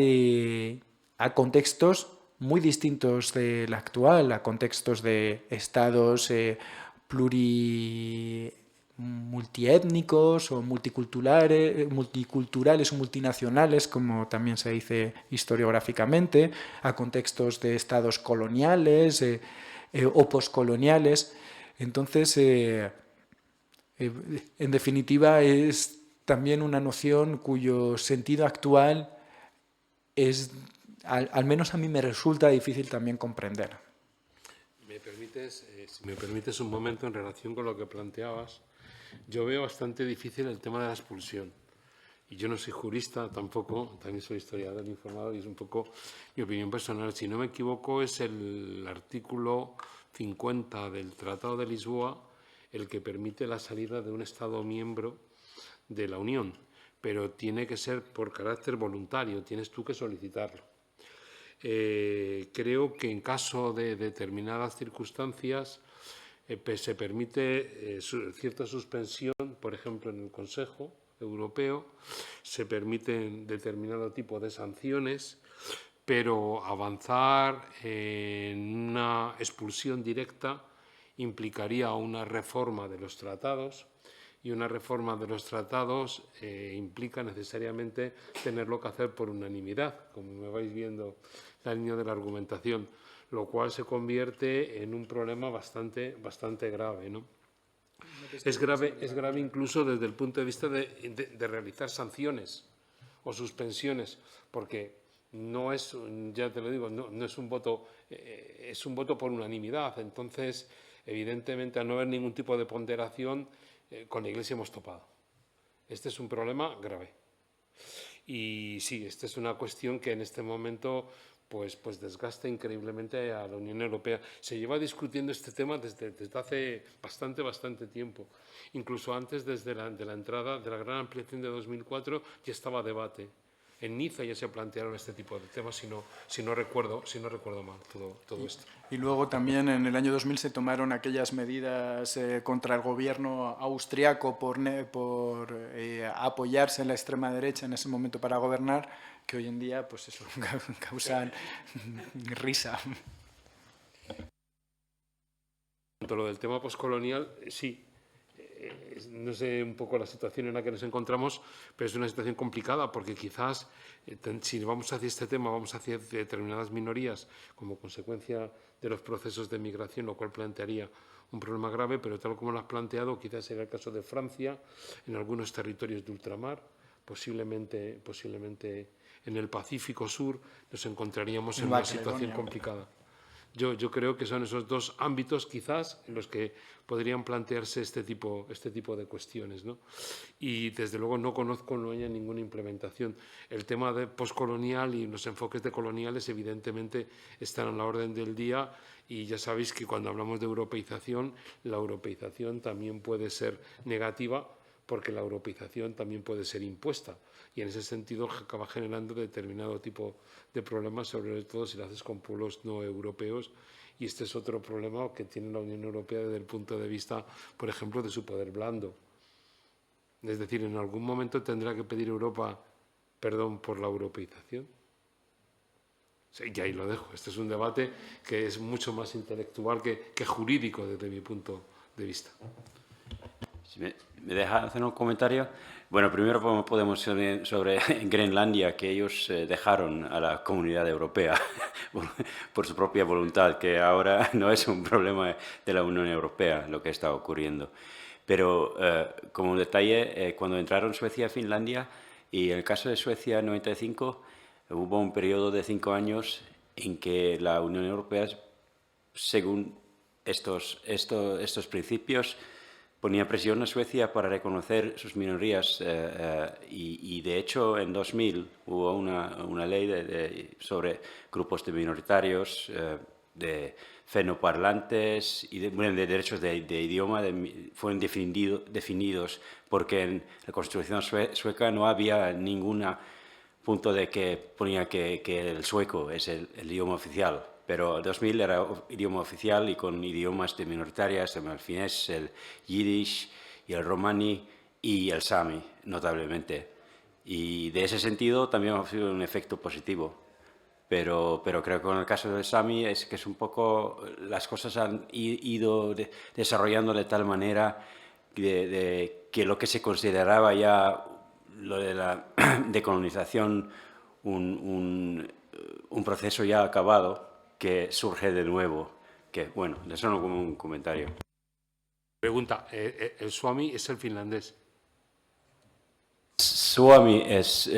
contextos muy distintos del actual, a contextos de estados multiétnicos o multiculturales o multinacionales, como también se dice historiográficamente, a contextos de estados coloniales o poscoloniales. Entonces, en definitiva, es también una noción cuyo sentido actual es, al menos a mí me resulta difícil también comprender. Si me permites un momento en relación con lo que planteabas, yo veo bastante difícil el tema de la expulsión. Y yo no soy jurista tampoco, también soy historiador informado y es un poco mi opinión personal. Si no me equivoco, es el artículo 50 del Tratado de Lisboa el que permite la salida de un Estado miembro de la Unión, pero tiene que ser por carácter voluntario, tienes tú que solicitarlo. Creo que en caso de determinadas circunstancias se permite cierta suspensión, por ejemplo, en el Consejo Europeo, se permiten determinado tipo de sanciones, pero avanzar en una expulsión directa implicaría una reforma de los tratados, y una reforma de los tratados implica necesariamente tenerlo que hacer por unanimidad, como me vais viendo la línea de la argumentación, lo cual se convierte en un problema bastante grave, ¿no? Es grave incluso desde el punto de vista de realizar sanciones o suspensiones, porque no es, ya te lo digo, no es un voto, es un voto por unanimidad. Entonces, evidentemente, al no haber ningún tipo de ponderación, con la Iglesia hemos topado. Este es un problema grave. Y sí, esta es una cuestión que en este momento pues desgasta increíblemente a la Unión Europea. Se lleva discutiendo este tema desde hace bastante tiempo. Incluso antes, desde la entrada de la gran ampliación de 2004, ya estaba debate. En Niza ya se plantearon este tipo de temas, si no recuerdo mal todo esto. Y luego también en el año 2000 se tomaron aquellas medidas contra el gobierno austriaco por apoyarse en la extrema derecha en ese momento para gobernar, que hoy en día pues eso causan risa. Lo del tema poscolonial, sí. no sé un poco la situación en la que nos encontramos, pero es una situación complicada porque quizás si vamos hacia este tema, vamos hacia determinadas minorías como consecuencia de los procesos de migración, lo cual plantearía un problema grave, pero tal como lo has planteado, quizás sería el caso de Francia, en algunos territorios de ultramar, posiblemente en el Pacífico Sur, nos encontraríamos en una situación complicada. Yo creo que son esos dos ámbitos quizás en los que podrían plantearse este tipo de cuestiones, ¿no? Y desde luego no haya ninguna implementación. El tema de postcolonial y los enfoques decoloniales evidentemente están a la orden del día y ya sabéis que cuando hablamos de europeización, la europeización también puede ser negativa porque la europeización también puede ser impuesta y en ese sentido acaba generando determinado tipo de problemas, sobre todo si lo haces con pueblos no europeos, y este es otro problema que tiene la Unión Europea desde el punto de vista, por ejemplo, de su poder blando. Es decir, en algún momento tendrá que pedir Europa perdón por la europeización. Sí, y ahí lo dejo. Este es un debate que es mucho más intelectual que jurídico desde mi punto de vista. Si me deja hacer un comentario. Bueno, primero podemos sobre Groenlandia, que ellos dejaron a la Comunidad Europea por su propia voluntad, que ahora no es un problema de la Unión Europea lo que está ocurriendo. Pero como un detalle, cuando entraron Suecia y Finlandia, y en el caso de Suecia en 95, hubo un periodo de 5 años en que la Unión Europea, según estos principios, ponía presión a Suecia para reconocer sus minorías y de hecho en 2000 hubo una ley sobre grupos de minoritarios, de fenoparlantes y de derechos de idioma fueron definidos porque en la Constitución sueca no había ningún punto de que ponía que el sueco es el idioma oficial. Pero el 2000 era idioma oficial y con idiomas de minoritarias, el finés, el yiddish y el romani y el sami, notablemente. Y de ese sentido también ha sido un efecto positivo. Pero creo que en el caso del sami es que es un poco, las cosas han ido desarrollando de tal manera que lo que se consideraba ya lo de la decolonización un proceso ya acabado, que surge de nuevo, que bueno, eso no como un comentario. Pregunta, ¿el Suomi es el finlandés? Suomi es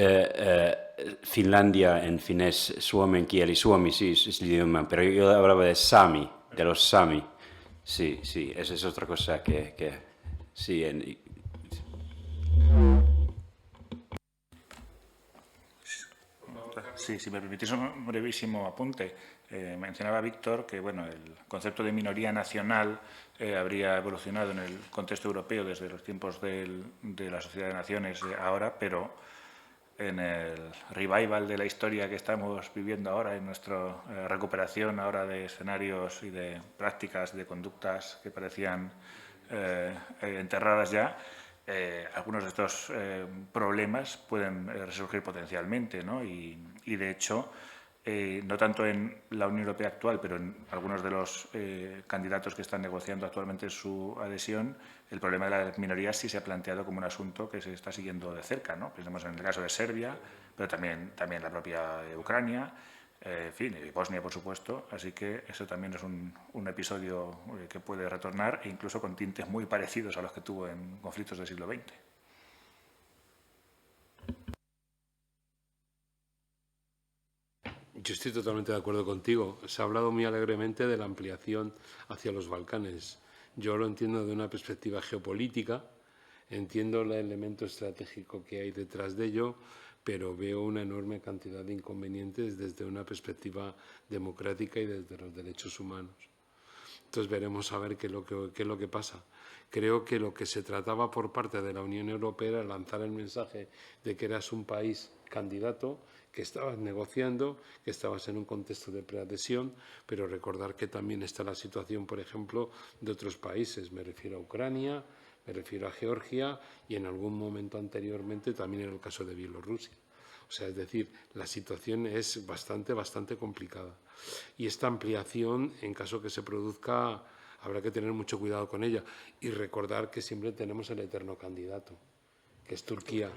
Finlandia en finés, suomen kieli, Suomi sí es el idioma, pero yo hablaba de Sami, de los Sami. Sí, esa es otra cosa que sí. Sí, si me permitís un brevísimo apunte. Mencionaba Víctor que bueno, el concepto de minoría nacional habría evolucionado en el contexto europeo desde los tiempos de la Sociedad de Naciones ahora, pero en el revival de la historia que estamos viviendo ahora, en nuestra recuperación ahora de escenarios y de prácticas, de conductas que parecían enterradas ya, algunos de estos problemas pueden resurgir potencialmente, ¿no? Y de hecho, no tanto en la Unión Europea actual, pero en algunos de los candidatos que están negociando actualmente su adhesión, el problema de las minorías sí se ha planteado como un asunto que se está siguiendo de cerca, ¿no? Pensemos en el caso de Serbia, pero también la propia Ucrania, en fin, y Bosnia, por supuesto. Así que eso también es un episodio que puede retornar, e incluso con tintes muy parecidos a los que tuvo en conflictos del siglo XX. Yo estoy totalmente de acuerdo contigo. Se ha hablado muy alegremente de la ampliación hacia los Balcanes. Yo lo entiendo de una perspectiva geopolítica, entiendo el elemento estratégico que hay detrás de ello, pero veo una enorme cantidad de inconvenientes desde una perspectiva democrática y desde los derechos humanos. Entonces veremos a ver qué es lo que pasa. Creo que lo que se trataba por parte de la Unión Europea era lanzar el mensaje de que eras un país candidato, que estabas negociando, que estabas en un contexto de preadhesión, pero recordar que también está la situación, por ejemplo, de otros países. Me refiero a Ucrania, me refiero a Georgia y en algún momento anteriormente también en el caso de Bielorrusia. O sea, es decir, la situación es bastante complicada. Y esta ampliación, en caso que se produzca, habrá que tener mucho cuidado con ella y recordar que siempre tenemos el eterno candidato, que es Turquía,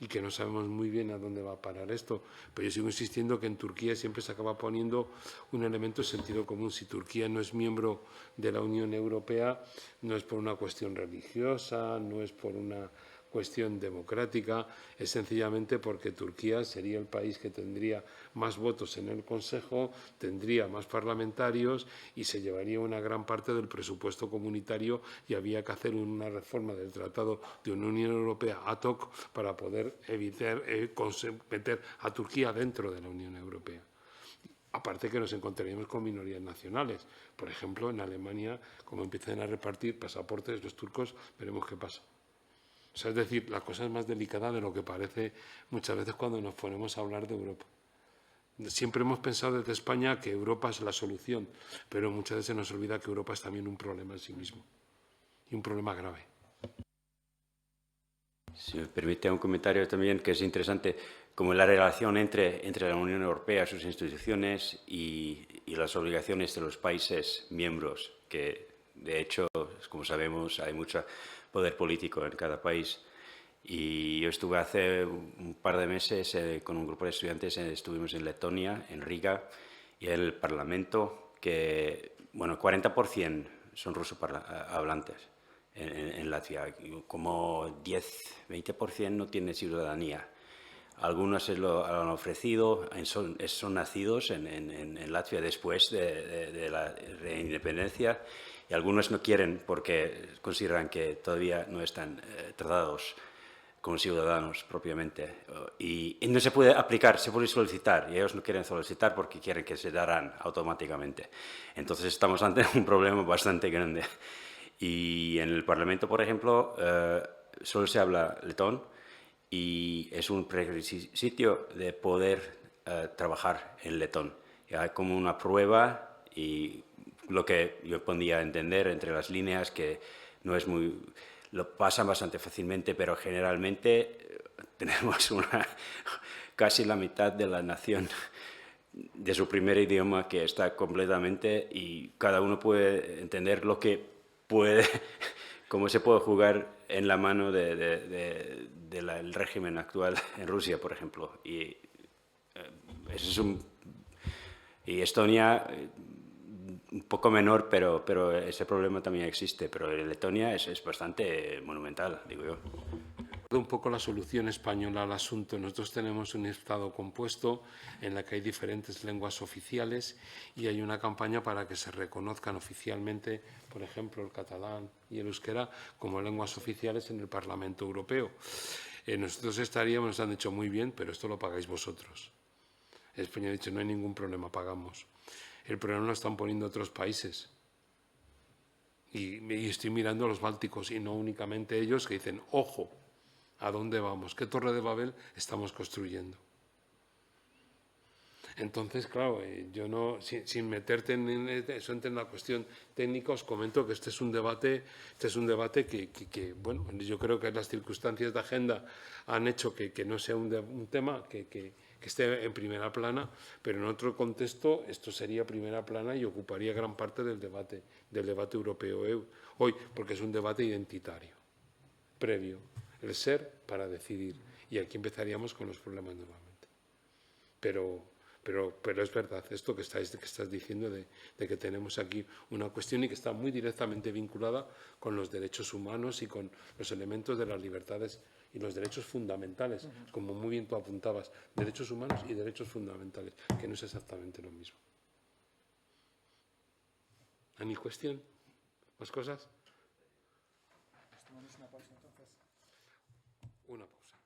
y que no sabemos muy bien a dónde va a parar esto. Pero yo sigo insistiendo que en Turquía siempre se acaba poniendo un elemento de sentido común. Si Turquía no es miembro de la Unión Europea, no es por una cuestión religiosa, no es por una cuestión democrática, es sencillamente porque Turquía sería el país que tendría más votos en el Consejo, tendría más parlamentarios y se llevaría una gran parte del presupuesto comunitario y había que hacer una reforma del Tratado de Unión Europea ad hoc para poder evitar meter a Turquía dentro de la Unión Europea. Aparte que nos encontraríamos con minorías nacionales. Por ejemplo, en Alemania, como empiezan a repartir pasaportes los turcos, veremos qué pasa. O sea, es decir, la cosa es más delicada de lo que parece muchas veces cuando nos ponemos a hablar de Europa. Siempre hemos pensado desde España que Europa es la solución, pero muchas veces se nos olvida que Europa es también un problema en sí mismo, y un problema grave. Si me permite un comentario también que es interesante, como la relación entre la Unión Europea, sus instituciones y las obligaciones de los países miembros, que de hecho, como sabemos, hay mucho poder político en cada país. Y yo estuve hace un par de meses con un grupo de estudiantes, estuvimos en Letonia, en Riga, y en el Parlamento, que, bueno, 40% son ruso-hablantes en Latvia, como 10-20% no tienen ciudadanía. Algunos se lo han ofrecido, son nacidos en Latvia después de la independencia, y algunos no quieren porque consideran que todavía no están tratados como ciudadanos propiamente. Y no se puede aplicar, se puede solicitar, y ellos no quieren solicitar porque quieren que se darán automáticamente. Entonces estamos ante un problema bastante grande. Y en el Parlamento, por ejemplo, solo se habla letón y es un requisito de poder trabajar en letón. Y hay como una prueba y lo que yo podía entender entre las líneas que no es muy... Lo pasan bastante fácilmente, pero generalmente tenemos casi la mitad de la nación de su primer idioma que está completamente y cada uno puede entender lo que puede, cómo se puede jugar en la mano del régimen actual en Rusia, por ejemplo. Y y Estonia un poco menor, pero ese problema también existe. Pero en Letonia es bastante monumental, digo yo. Un poco la solución española al asunto. Nosotros tenemos un Estado compuesto en la que hay diferentes lenguas oficiales y hay una campaña para que se reconozcan oficialmente, por ejemplo, el catalán y el euskera como lenguas oficiales en el Parlamento Europeo. Nosotros estaríamos, nos han dicho muy bien, pero esto lo pagáis vosotros. España ha dicho no hay ningún problema, pagamos. El problema lo están poniendo otros países. Y estoy mirando a los bálticos y no únicamente ellos que dicen, ojo, ¿a dónde vamos? ¿Qué torre de Babel estamos construyendo? Entonces, claro, yo no, sin meterte en eso, en la cuestión técnica, os comento que este es un debate que, bueno, yo creo que las circunstancias de agenda han hecho que no sea un tema que esté en primera plana, pero en otro contexto esto sería primera plana y ocuparía gran parte del debate europeo hoy, porque es un debate identitario, previo, el ser para decidir. Y aquí empezaríamos con los problemas nuevamente. Pero es verdad esto que estás diciendo de que tenemos aquí una cuestión y que está muy directamente vinculada con los derechos humanos y con los elementos de las libertades y los derechos fundamentales, como muy bien tú apuntabas, derechos humanos y derechos fundamentales, que no es exactamente lo mismo. ¿Any cuestión? ¿Más cosas? Tomamos una pausa entonces. Una pausa.